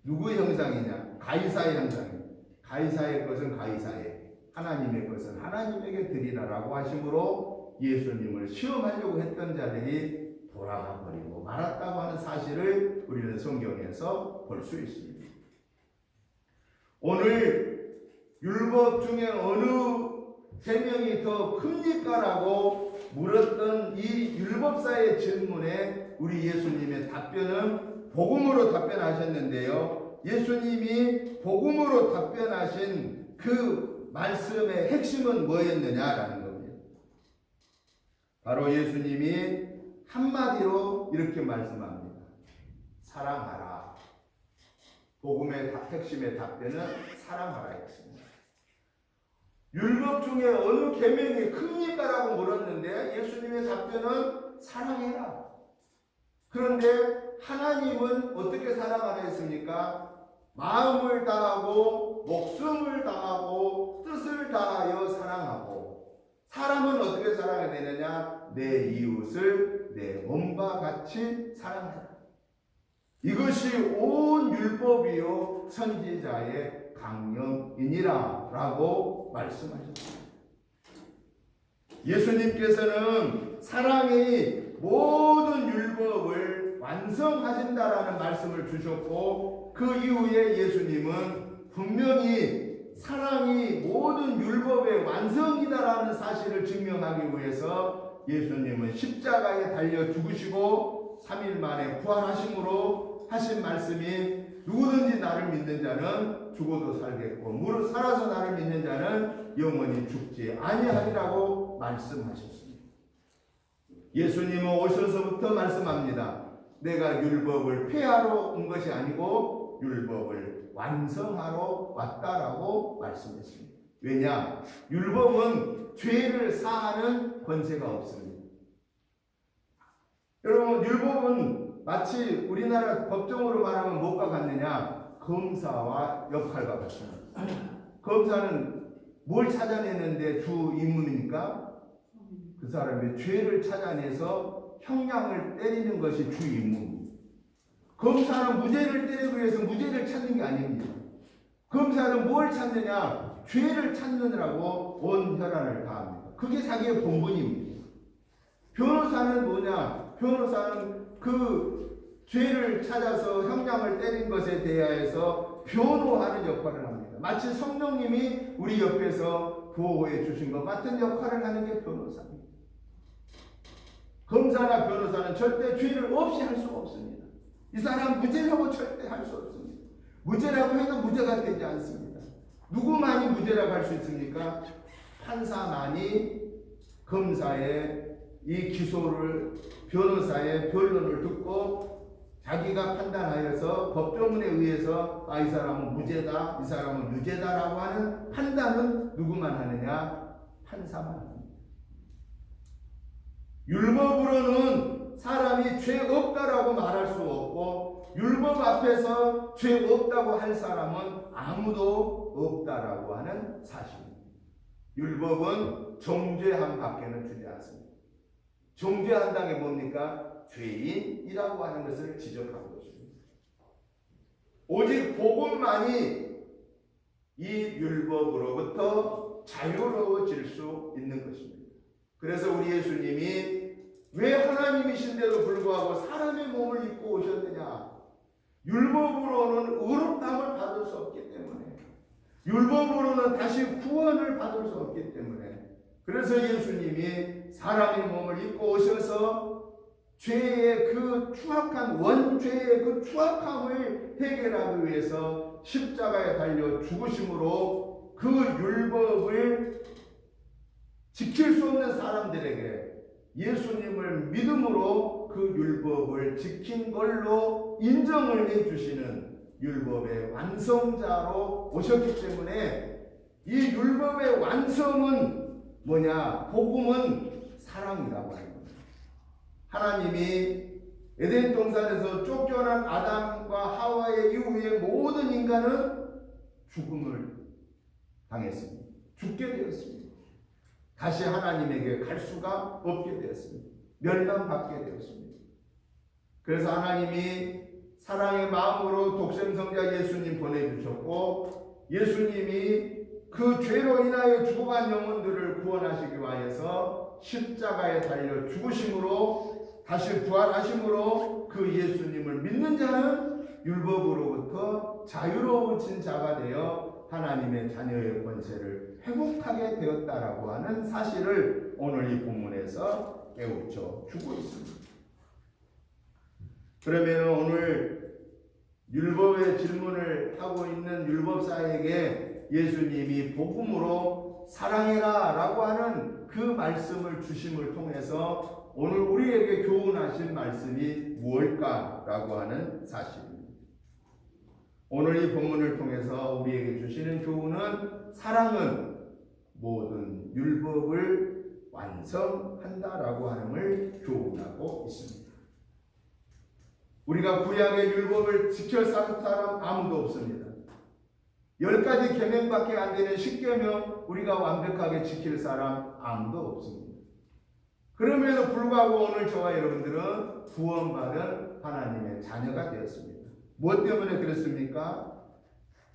누구의 형상이냐? 가이사의 형상입니다. 가이사의 것은 가이사에게, 하나님의 것은 하나님에게 드리라라고 하심으로 예수님을 시험하려고 했던 자들이 돌아가 버리고 말았다고 하는 사실을 우리는 성경에서 볼 수 있습니다. 오늘 율법 중에 어느 계명이 더 큽니까라고 물었던 이 율법사의 질문에 우리 예수님의 답변은 복음으로 답변하셨는데요. 예수님이 복음으로 답변하신 그 말씀의 핵심은 뭐였느냐라는 겁니다. 바로 예수님이 한마디로 이렇게 말씀합니다. 사랑하라. 복음의 핵심의 답변은 사랑하라였습니다. 율법 중에 어느 계명이 큽니까라고 물었는데 예수님의 답변은 사랑해라. 그런데 하나님은 어떻게 사랑하라 했습니까? 마음을 다하고 목숨을 다하고 뜻을 다하여 사랑하고, 사람은 어떻게 사랑해야 되느냐? 내 이웃을 내 몸과 같이 사랑하라. 이것이 온 율법이요 선지자의 강령이니라 라고 말씀하셨습니다. 예수님께서는 사랑이 모든 율법을 완성하신다라는 말씀을 주셨고, 그 이후에 예수님은 분명히 사랑이 모든 율법의 완성이다라는 사실을 증명하기 위해서 예수님은 십자가에 달려 죽으시고 3일 만에 부활하심으로 하신 말씀이, 누구든지 나를 믿는 자는 죽어도 살겠고 무릇 살아서 나를 믿는 자는 영원히 죽지 아니하리라고 말씀하셨습니다. 예수님은 오셔서부터 말씀합니다. 내가 율법을 폐하러 온 것이 아니고 율법을 완성하러 왔다라고 말씀했습니다. 왜냐? 율법은 죄를 사하는 권세가 없습니다. 여러분, 율법은 마치 우리나라 법정으로 말하면 무엇과 같느냐? 검사와 역할과 같습니다. 검사는 뭘 찾아내는데 주 임무입니까? 그 사람의 죄를 찾아내서 형량을 때리는 것이 주 임무입니다. 검사는 무죄를 때리기 위해서 무죄를 찾는 게 아닙니다. 검사는 뭘 찾느냐? 죄를 찾느라고 온 혈안을 다합니다. 그게 자기의 본분입니다. 변호사는 뭐냐? 변호사는 그 죄를 찾아서 형량을 때린 것에 대하여서 변호하는 역할을 합니다. 마치 성령님이 우리 옆에서 보호해 주신 것 같은 역할을 하는 게 변호사입니다. 검사나 변호사는 절대 죄를 없이 할 수가 없습니다. 이 사람 무죄라고 절대 할 수 없습니다. 무죄라고 해도 무죄가 되지 않습니다. 누구만이 무죄라고 할 수 있습니까? 판사만이 검사의 이 기소를, 변호사의 변론을 듣고 자기가 판단하여서 법조문에 의해서 이 사람은 무죄다, 이 사람은 유죄다라고 하는 판단은 누구만 하느냐? 판사만 합니다. 율법으로는 사람이 죄 없다라고 말할 수 없고, 율법 앞에서 죄 없다고 할 사람은 아무도 없다라고 하는 사실입니다. 율법은 정죄함 밖에는 주지 않습니다. 정죄한다는 게 뭡니까? 죄인이라고 하는 것을 지적하는 것입니다. 오직 복음만이 이 율법으로부터 자유로워질 수 있는 것입니다. 그래서 우리 예수님이 왜 하나님이신데도 불구하고 사람의 몸을 입고 오셨느냐? 율법으로는 의롭다함을 받을 수 없기 때문에, 율법으로는 다시 구원을 받을 수 없기 때문에, 그래서 예수님이 사람의 몸을 입고 오셔서 죄의 그 추악한 원죄의 그 추악함을 해결하기 위해서 십자가에 달려 죽으심으로 그 율법을 지킬 수 없는 사람들에게 예수님을 믿음으로 그 율법을 지킨 걸로 인정을 해주시는 율법의 완성자로 오셨기 때문에, 이 율법의 완성은 뭐냐? 복음은 사랑이라고 하는 겁니다. 하나님이 에덴 동산에서 쫓겨난 아담과 하와의 이후에 모든 인간은 죽음을 당했습니다. 죽게 되었습니다. 다시 하나님에게 갈 수가 없게 되었습니다. 멸망받게 되었습니다. 그래서 하나님이 사랑의 마음으로 독생성자 예수님 보내주셨고, 예수님이 그 죄로 인하여 죽어간 영혼들을 구원하시기 위하여서 십자가에 달려 죽으심으로 다시 부활하심으로 그 예수님을 믿는 자는 율법으로부터 자유로워진 자가 되어 하나님의 자녀의 권세를 회복하게 되었다라고 하는 사실을 오늘 이 본문에서 깨우쳐 주고 있습니다. 그러면 오늘 율법의 질문을 하고 있는 율법사에게 예수님이 복음으로 사랑해라 라고 하는 그 말씀을 주심을 통해서 오늘 우리에게 교훈하신 말씀이 무엇일까라고 하는 사실입니다. 오늘 이 본문을 통해서 우리에게 주시는 교훈은 사랑은 모든 율법을 완성한다라고 하는을 교훈하고 있습니다. 우리가 구약의 율법을 지켜 살 사람 아무도 없습니다. 10가지 계명밖에 안 되는 10계명 우리가 완벽하게 지킬 사람 아무도 없습니다. 그럼에도 불구하고 오늘 저와 여러분들은 구원받은 하나님의 자녀가 되었습니다. 무엇 때문에 그렇습니까?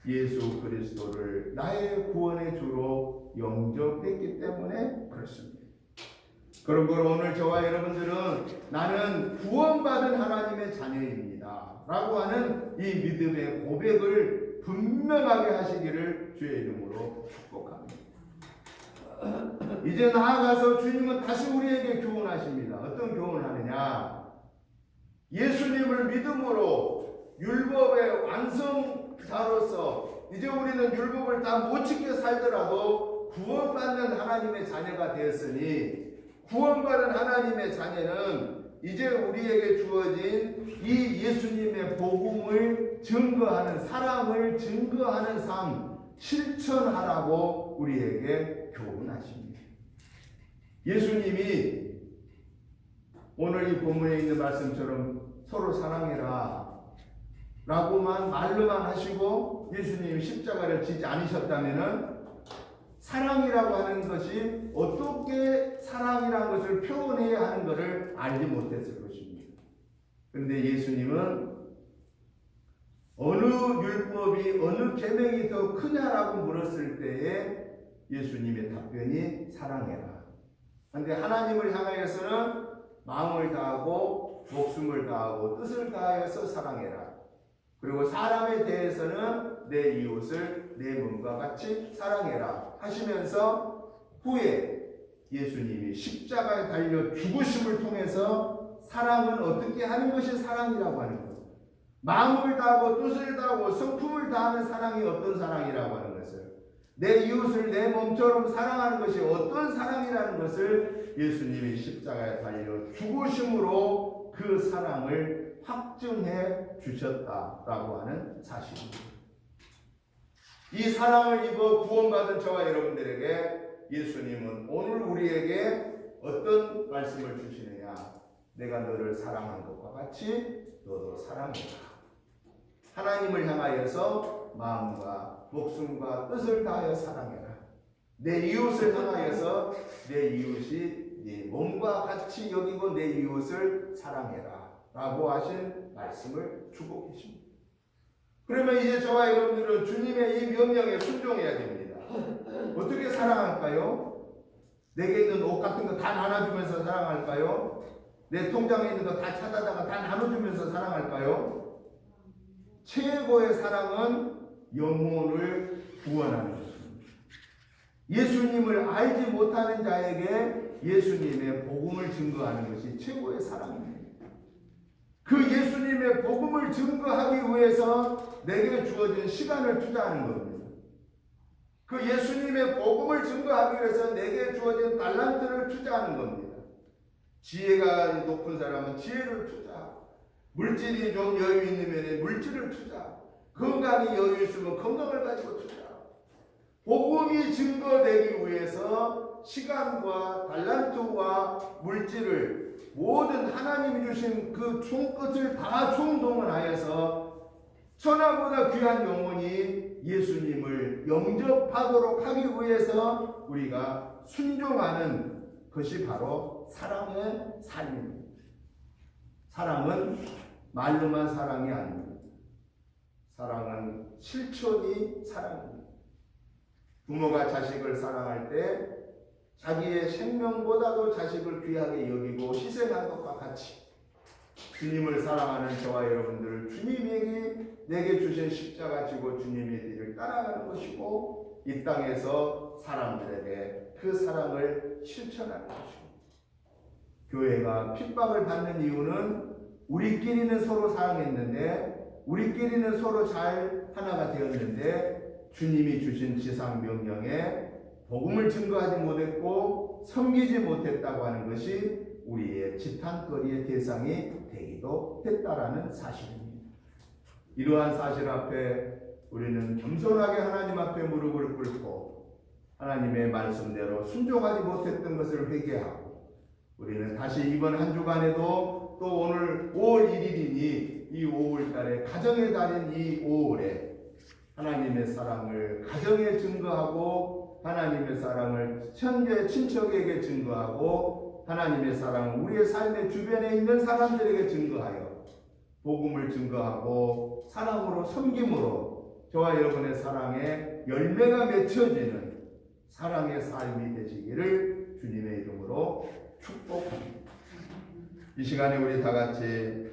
예수 그리스도를 나의 구원의 주로 영접했기 때문에 그렇습니다. 그러므로 오늘 저와 여러분들은 나는 구원받은 하나님의 자녀입니다 라고 하는 이 믿음의 고백을 분명하게 하시기를 주의 이름으로 축복합니다. 이제 나아가서 주님은 다시 우리에게 교훈하십니다. 어떤 교훈을 하느냐? 예수님을 믿음으로 율법의 완성자로서 이제 우리는 율법을 다 못 지켜 살더라도 구원받는 하나님의 자녀가 되었으니 구원받은 하나님의 자녀는 이제 우리에게 주어진 이 예수님의 복음을 증거하는, 사랑을 증거하는 삶 실천하라고 우리에게 교훈하십니다. 예수님이 오늘 이 본문에 있는 말씀처럼 서로 사랑해라 라고만 말로만 하시고 예수님이 십자가를 지지 않으셨다면 사랑이라고 하는 것이 어떻게 사랑이라는 것을 표현해야 하는 것을 알지 못했을 것입니다. 그런데 예수님은 어느 율법이 어느 계명이 더 크냐라고 물었을 때에 예수님의 답변이 사랑해라. 그런데 하나님을 향하여서는 마음을 다하고 목숨을 다하고 뜻을 다하여서 사랑해라. 그리고 사람에 대해서는 내 이웃을 내 몸과 같이 사랑해라 하시면서 후에 예수님이 십자가에 달려 죽으심을 통해서 사랑은 어떻게 하는 것이 사랑이라고 하는 것, 마음을 다하고 뜻을 다하고 성품을 다하는 사랑이 어떤 사랑이라고 하는 것을, 내 이웃을 내 몸처럼 사랑하는 것이 어떤 사랑이라는 것을 예수님이 십자가에 달려 죽으심으로 그 사랑을 확증해 주셨다라고 하는 사실입니다. 이 사랑을 입어 구원받은 저와 여러분들에게 예수님은 오늘 우리에게 어떤 말씀을 주시느냐? 내가 너를 사랑한 것과 같이 너도 사랑해라. 하나님을 향하여서 마음과 목숨과 뜻을 다하여 사랑해라. 내 이웃을 향하여서 내 이웃이 네 몸과 같이 여기고 내 이웃을 사랑해라 라고 하신 말씀을 주고 계십니다. 그러면 이제 저와 여러분들은 주님의 이 명령에 순종해야 됩니다. 어떻게 사랑할까요? 내게 있는 옷 같은 거 다 나눠주면서 사랑할까요? 내 통장에 있는 거 다 찾아다가 다 나눠주면서 사랑할까요? 최고의 사랑은 영혼을 구원하는 것입니다. 예수님을 알지 못하는 자에게 예수님의 복음을 증거하는 것이 최고의 사랑입니다. 그 예수님의 복음을 증거하기 위해서 내게 주어진 시간을 투자하는 겁니다. 그 예수님의 복음을 증거하기 위해서 내게 주어진 달란트를 투자하는 겁니다. 지혜가 높은 사람은 지혜를 투자하고, 물질이 좀 여유 있는 물질을 투자하고, 건강이 여유 있으면 건강을 가지고 투자하고, 복음이 증거되기 위해서 시간과 달란트와 물질을 모든 하나님이 주신 그 총끝을 다 총동원하여서 천하보다 귀한 영혼이 예수님을 영접하도록 하기 위해서 우리가 순종하는 것이 바로 사랑의 삶입니다. 사랑은 말로만 사랑이 아닙니다. 사랑은 실천이 사랑입니다. 부모가 자식을 사랑할 때 자기의 생명보다도 자식을 귀하게 여기고 희생한 것과 같이 주님을 사랑하는 저와 여러분들을 주님이 내게 주신 십자가 지고 주님의 길을 따라가는 것이고, 이 땅에서 사람들에게 그 사랑을 실천하는 것이고, 교회가 핍박을 받는 이유는 우리끼리는 서로 사랑했는데, 우리끼리는 서로 잘 하나가 되었는데 주님이 주신 지상 명령에 복음을 증거하지 못했고 섬기지 못했다고 하는 것이 우리의 지탄거리의 대상이 되기도 했다라는 사실입니다. 이러한 사실 앞에 우리는 겸손하게 하나님 앞에 무릎을 꿇고 하나님의 말씀대로 순종하지 못했던 것을 회개하고, 우리는 다시 이번 한 주간에도 또 오늘 5월 1일이니 이 5월달에 가정의 달인 이 5월에 하나님의 사랑을 가정에 증거하고 하나님의 사랑을 형제 친척에게 증거하고 하나님의 사랑을 우리의 삶의 주변에 있는 사람들에게 증거하여 복음을 증거하고 사랑으로 섬김으로 저와 여러분의 사랑에 열매가 맺혀지는 사랑의 삶이 되시기를 주님의 이름으로 축복합니다. 이 시간에 우리 다 같이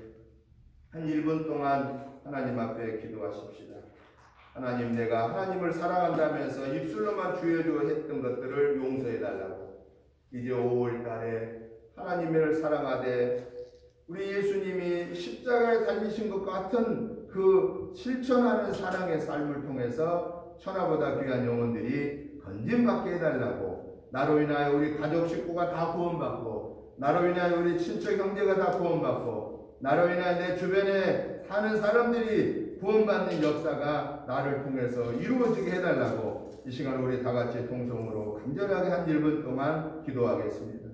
한 1분 동안 하나님 앞에 기도하십시다. 하나님, 내가 하나님을 사랑한다면서 입술로만 주여주어 했던 것들을 용서해달라고. 이제 5월 달에 하나님을 사랑하되 우리 예수님이 십자가에 달리신 것 같은 그 실천하는 사랑의 삶을 통해서 천하보다 귀한 영혼들이 건진받게 해달라고. 나로 인하여 우리 가족 식구가 다 구원받고, 나로 인하여 우리 친척 형제가 다 구원받고, 나로 인하여 내 주변에 사는 사람들이 구원받는 역사가 나를 통해서 이루어지게 해달라고 이 시간 우리 다 같이 통성으로 간절하게 한 1분 동안 기도하겠습니다.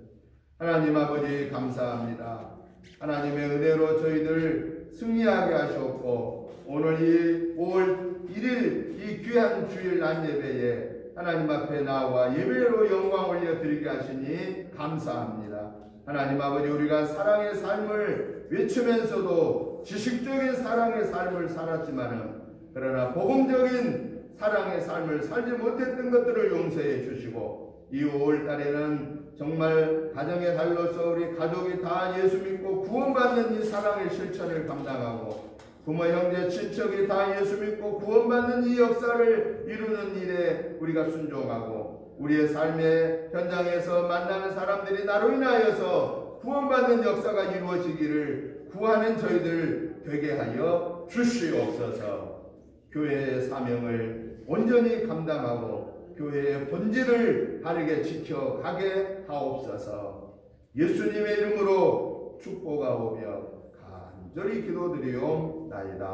하나님 아버지 감사합니다. 하나님의 은혜로 저희들 승리하게 하셨고, 오늘 이 5월 1일 이 귀한 주일 난 예배에 하나님 앞에 나와 예배로 영광 올려드리게 하시니 감사합니다. 하나님 아버지, 우리가 사랑의 삶을 외치면서도 지식적인 사랑의 삶을 살았지만은, 그러나 복음적인 사랑의 삶을 살지 못했던 것들을 용서해 주시고, 이 5월 달에는 정말 가정의 달로서 우리 가족이 다 예수 믿고 구원받는 이 사랑의 실천을 감당하고, 부모 형제 친척이 다 예수 믿고 구원받는 이 역사를 이루는 일에 우리가 순종하고, 우리의 삶의 현장에서 만나는 사람들이 나로 인하여서 구원받는 역사가 이루어지기를 구하는 저희들 되게 하여 주시옵소서. 교회의 사명을 온전히 감당하고 교회의 본질을 바르게 지켜가게 하옵소서. 예수님의 이름으로 축복하오며 간절히 기도드리옵나이다.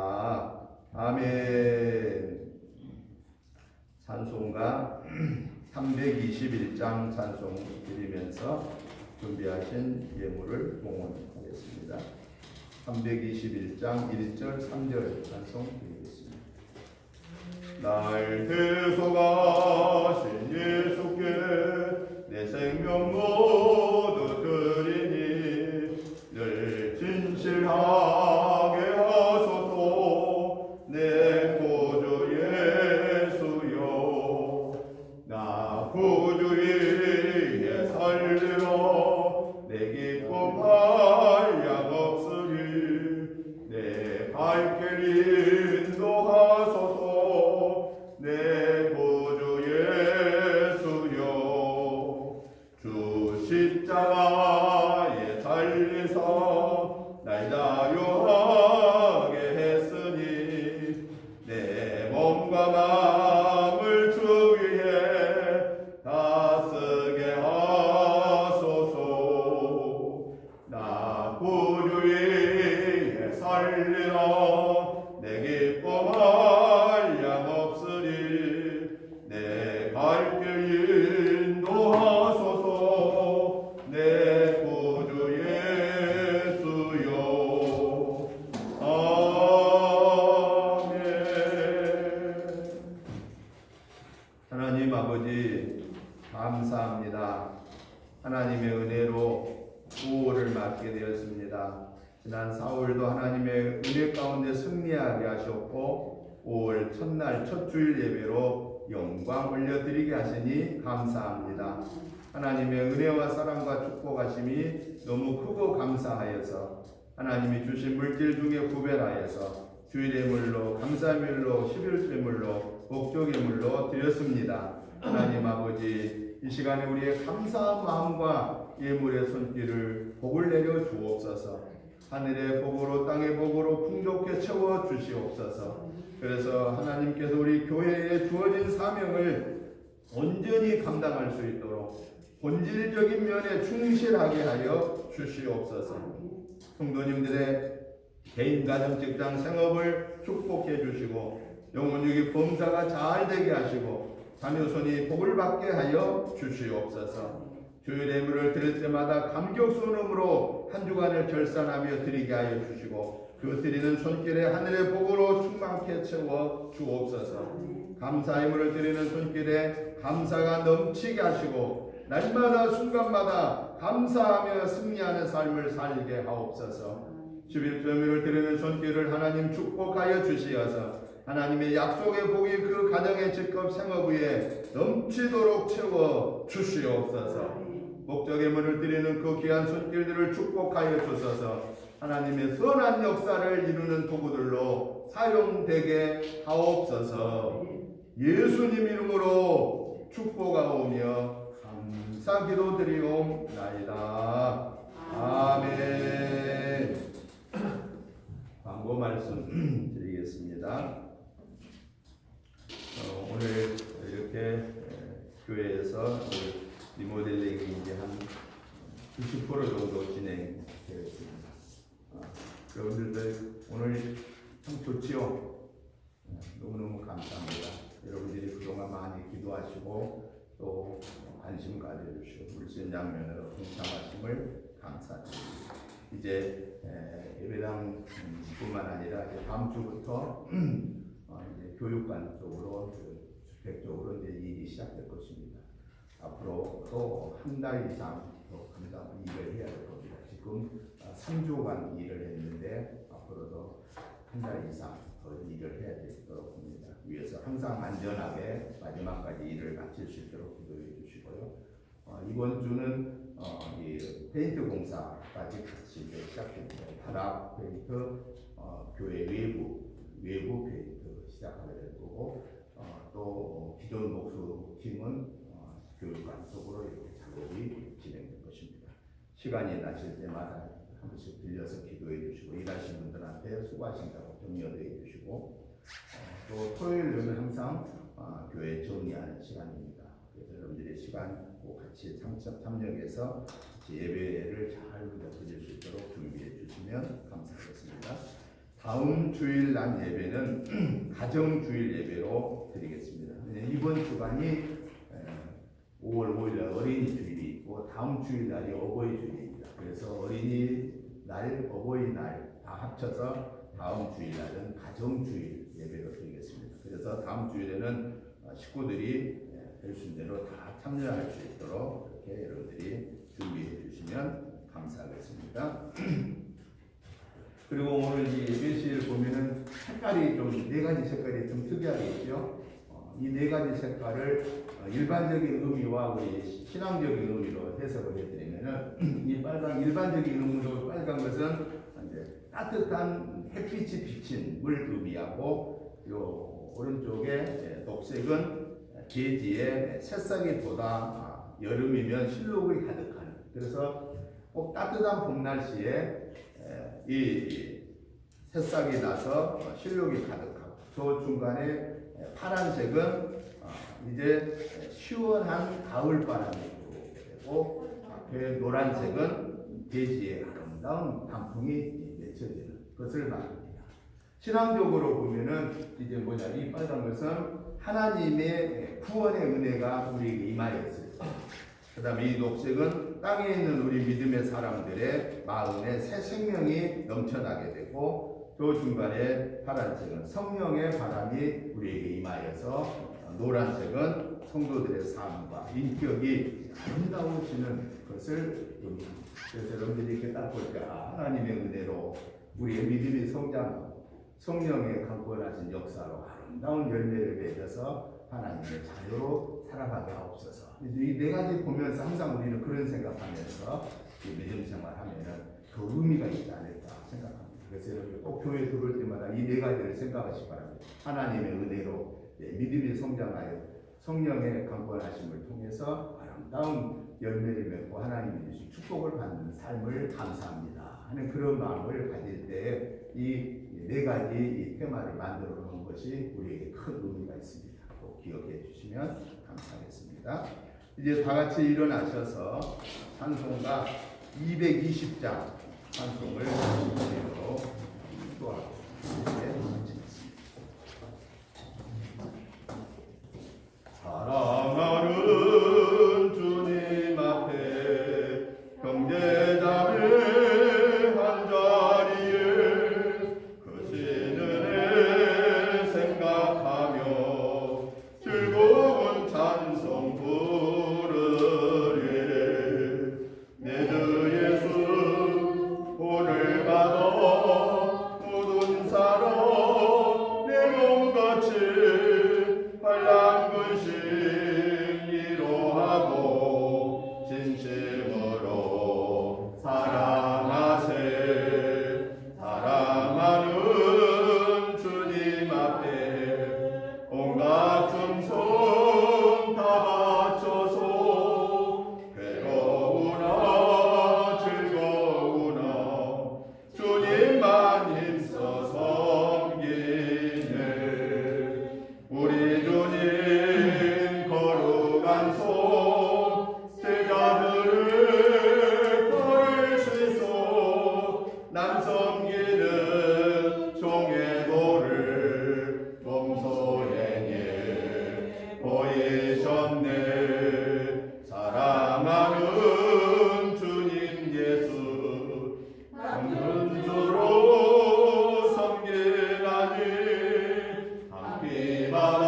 아멘. 찬송가 321장 찬송 드리면서 준비하신 예물을 봉헌하겠습니다. 321장 1절 3절 찬송 드리겠습니다. 날 대속하신 예수께 내 생명 모두 드리니 늘 진실하게 하소서. 내 구주 예수여, 나 구주 위에 살리러 내 기쁨 한량 없으리. 내 발길 인도하소서. 내 구주 예수여, 주 십자가에 달리사 날 자유하게 했으니 내 몸과 마음을 주 위해 다쓰게 하소서. 나 구주 위에 살리라 내 기쁨 한량 없으리. 내 갈 길 인도하소서. 내 구주 예수여. 아멘. 하나님 아버지 감사합니다. 하나님의 은혜로 5월을 맞게 되었습니다. 지난 4월도 하나님의 은혜 가운데 승리하게 하셨고, 5월 첫날 첫 주일 예배로 영광 올려드리게 하시니 감사합니다. 하나님의 은혜와 사랑과 축복하심이 너무 크고 감사하여서 하나님이 주신 물질 중에 구별하여서 주일 예물로, 감사물로, 11제물로, 목적예물로 드렸습니다. 하나님 아버지, 이 시간에 우리의 감사한 마음과 예물의 손길을 복을 내려 주옵소서. 하늘의 복으로 땅의 복으로 풍족해 채워 주시옵소서. 그래서 하나님께서 우리 교회에 주어진 사명을 온전히 감당할 수 있도록 본질적인 면에 충실하게 하여 주시옵소서. 성도님들의 개인, 가정, 직장, 생업을 축복해 주시고, 영혼육이 범사가 잘 되게 하시고, 자녀손이 복을 받게 하여 주시옵소서. 주일 예물을 드릴 때마다 감격소름으로 한 주간을 결산하며 드리게 하여 주시고, 그 드리는 손길에 하늘의 복으로 충만케 채워 주옵소서. 감사 예물을 드리는 손길에 감사가 넘치게 하시고, 날마다 순간마다 감사하며 승리하는 삶을 살게 하옵소서. 11조미를 드리는 손길을 하나님 축복하여 주시어서 하나님의 약속의 복이 그 가정의 직업 생업 위에 넘치도록 채워 주시옵소서. 목적의 문을 드리는 그 귀한 손길들을 축복하여 주셔서 하나님의 선한 역사를 이루는 도구들로 사용되게 하옵소서. 예수님 이름으로 축복하오며 감사 기도드리옵나이다. 아멘. 광고 말씀 드리겠습니다. 오늘 이렇게 교회에서 리모델링이 이제 한 90% 정도 진행되었습니다. 여러분들도 오늘 참 좋지요? 너무너무 감사합니다. 여러분들이 그동안 많이 기도하시고 또 관심 가져주시고 물씬 장면으로 동참하심을 감사드립니다. 이제 예배당 뿐만 아니라 이제 다음 주부터 이제 교육관 쪽으로 주택 쪽으로 이제 일이 시작될 것입니다. 앞으로 또 한 달 이상 더 감당 일을 해야 될 겁니다. 지금 3주간 일을 했는데 앞으로도 한 달 이상 더 일을 해야 되도록 합니다. 위해서 항상 안전하게 마지막까지 일을 마칠 수 있도록 기도해 주시고요. 이번 주는 이 페인트 공사까지 같이 시작됩니다. 다락 페인트, 교회 외부 페인트 시작하게 될 거고, 또 기존 목수팀은 교육관 쪽으로 이렇게 작업이 진행될 것입니다. 시간이 나실 때마다 한 번씩 들려서 기도해 주시고 일하시는 분들한테 수고하신다고 격려해 주시고 또 토요일은 항상 교회 정리하는 시간입니다. 그래서 여러분들의 시간 꼭 같이 참여해서 예배를 잘 드릴 수 있도록 준비해 주시면 감사하겠습니다. 다음 주일 날 예배는 가정주일 예배로 드리겠습니다. 이번 주간이 5월 5일 어린이 주일이 있고 다음 주일 날이 어버이 주일입니다. 그래서 어린이날, 어버이날 다 합쳐서 다음 주일 날은 가정주일 예배로 드리겠습니다. 그래서 다음 주일에는 식구들이 될 수 있는 대로 다 참여할 수 있도록 이렇게 여러분들이 준비해 주시면 감사하겠습니다. 그리고 오늘 이 예배실 보면은 색깔이 좀 네 가지 색깔이 좀 특이하게 있죠. 이 네 가지 색깔을 일반적인 의미와 우리 신앙적인 의미로 해석을 해드리면은 이 빨간 일반적인 의미로 빨간 것은 이제 따뜻한 햇빛이 비친 물 의미하고 요 오른쪽에 녹색은 계지의 새싹이 돋아 여름이면 실록이 가득하는 그래서 꼭 따뜻한 봄 날씨에 이 새싹이 나서 실록이 가득하고 저 중간에 파란색은 이제 시원한 가을 바람이 들어오게 되고 앞에 노란색은 대지의 아름다운 단풍이 맺혀지는 것을 말합니다. 신앙적으로 보면은 이제 뭐냐 이 빨간 것은 하나님의 구원의 은혜가 우리에게 임하였을 때, 그 다음에 이 녹색은 땅에 있는 우리 믿음의 사람들의 마음에 새 생명이 넘쳐나게 되고 또 중간에 파란색은 성령의 바람이 우리에게 임하여서 노란색은 성도들의 삶과 인격이 아름다워지는 것을 의미합니다. 그래서 여러분들이 이렇게 딱 볼 때 하나님의 은혜로 우리의 믿음이 성장하고 성령의 강권하신 역사로 아름다운 열매를 맺어서 하나님의 자녀로 살아가게 하옵소서. 이 네 가지 보면서 항상 우리는 그런 생각하면서 믿음 생활하면은 그 의미가 있지 않을까 생각합니다. 그래서 여러분 꼭 교회 들어올 때마다 이 네 가지를 생각하시기 바랍니다. 하나님의 은혜로 믿음이 성장하여 성령의 강권하심을 통해서 아름다운 열매를 맺고 하나님의 주신 축복을 받는 삶을 감사합니다 하는 그런 마음을 가질 때 이 네 가지 이 테마를 만들어 놓은 것이 우리에게 큰 의미가 있습니다. 꼭 기억해 주시면 감사하겠습니다. 이제 다 같이 일어나셔서 찬송가 220장 찬송을 드리도록 기도하겠습니다. 사랑하는 주님 앞에 형제자매 한자리에 크신 은혜 생각하며 즐거운 찬송 부르리 같이 한량근심 이로하고 진심으로 사랑하세. 사랑하는 주님 앞에 온갖 충성 다 바쳐서 괴로우나 즐거우나 주님만 힘써 섬기네. 우리 주님 거룩한 손 제자들을 걸으시소. 남 섬기는 종의 도를 몸소행에 보이셨네. 사랑하는 주님 예수 남는 주로 섬기나니 한피마다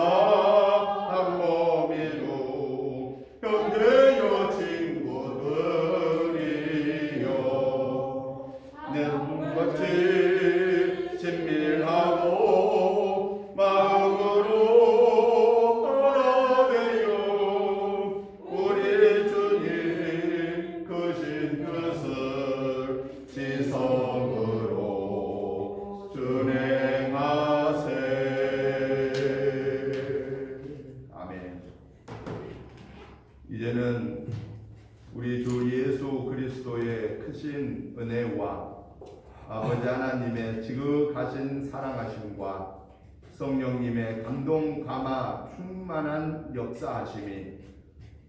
한 몸이로 형제여 친구들이여. 눈같이 친밀하고 마음으로 하나 되어 우리 주님 크신 뜻을 지성으로 준행하세. 아멘. 이제는 우리 주 예수 그리스도의 크신 은혜와 아버지 하나님의 지극하신 사랑하심과 성령님의 감동 감화 충만한 역사하심이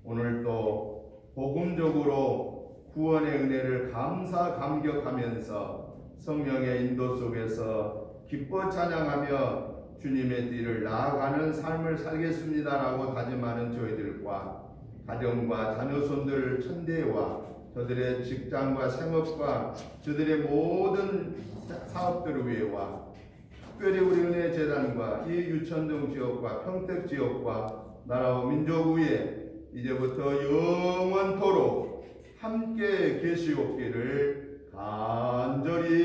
오늘도 복음적으로 구원의 은혜를 감사 감격하면서 성령의 인도 속에서 기뻐 찬양하며 주님의 뒤를 나아가는 삶을 살겠습니다라고 다짐하는 저희들과 가정과 자녀손들 천대와 저들의 직장과 생업과 저들의 모든 사업들을 위해와 특별히 우리 은혜재단과 이 유천동 지역과 평택 지역과 나라와 민족 위에 이제부터 영원토록 함께 계시옵기를 간절히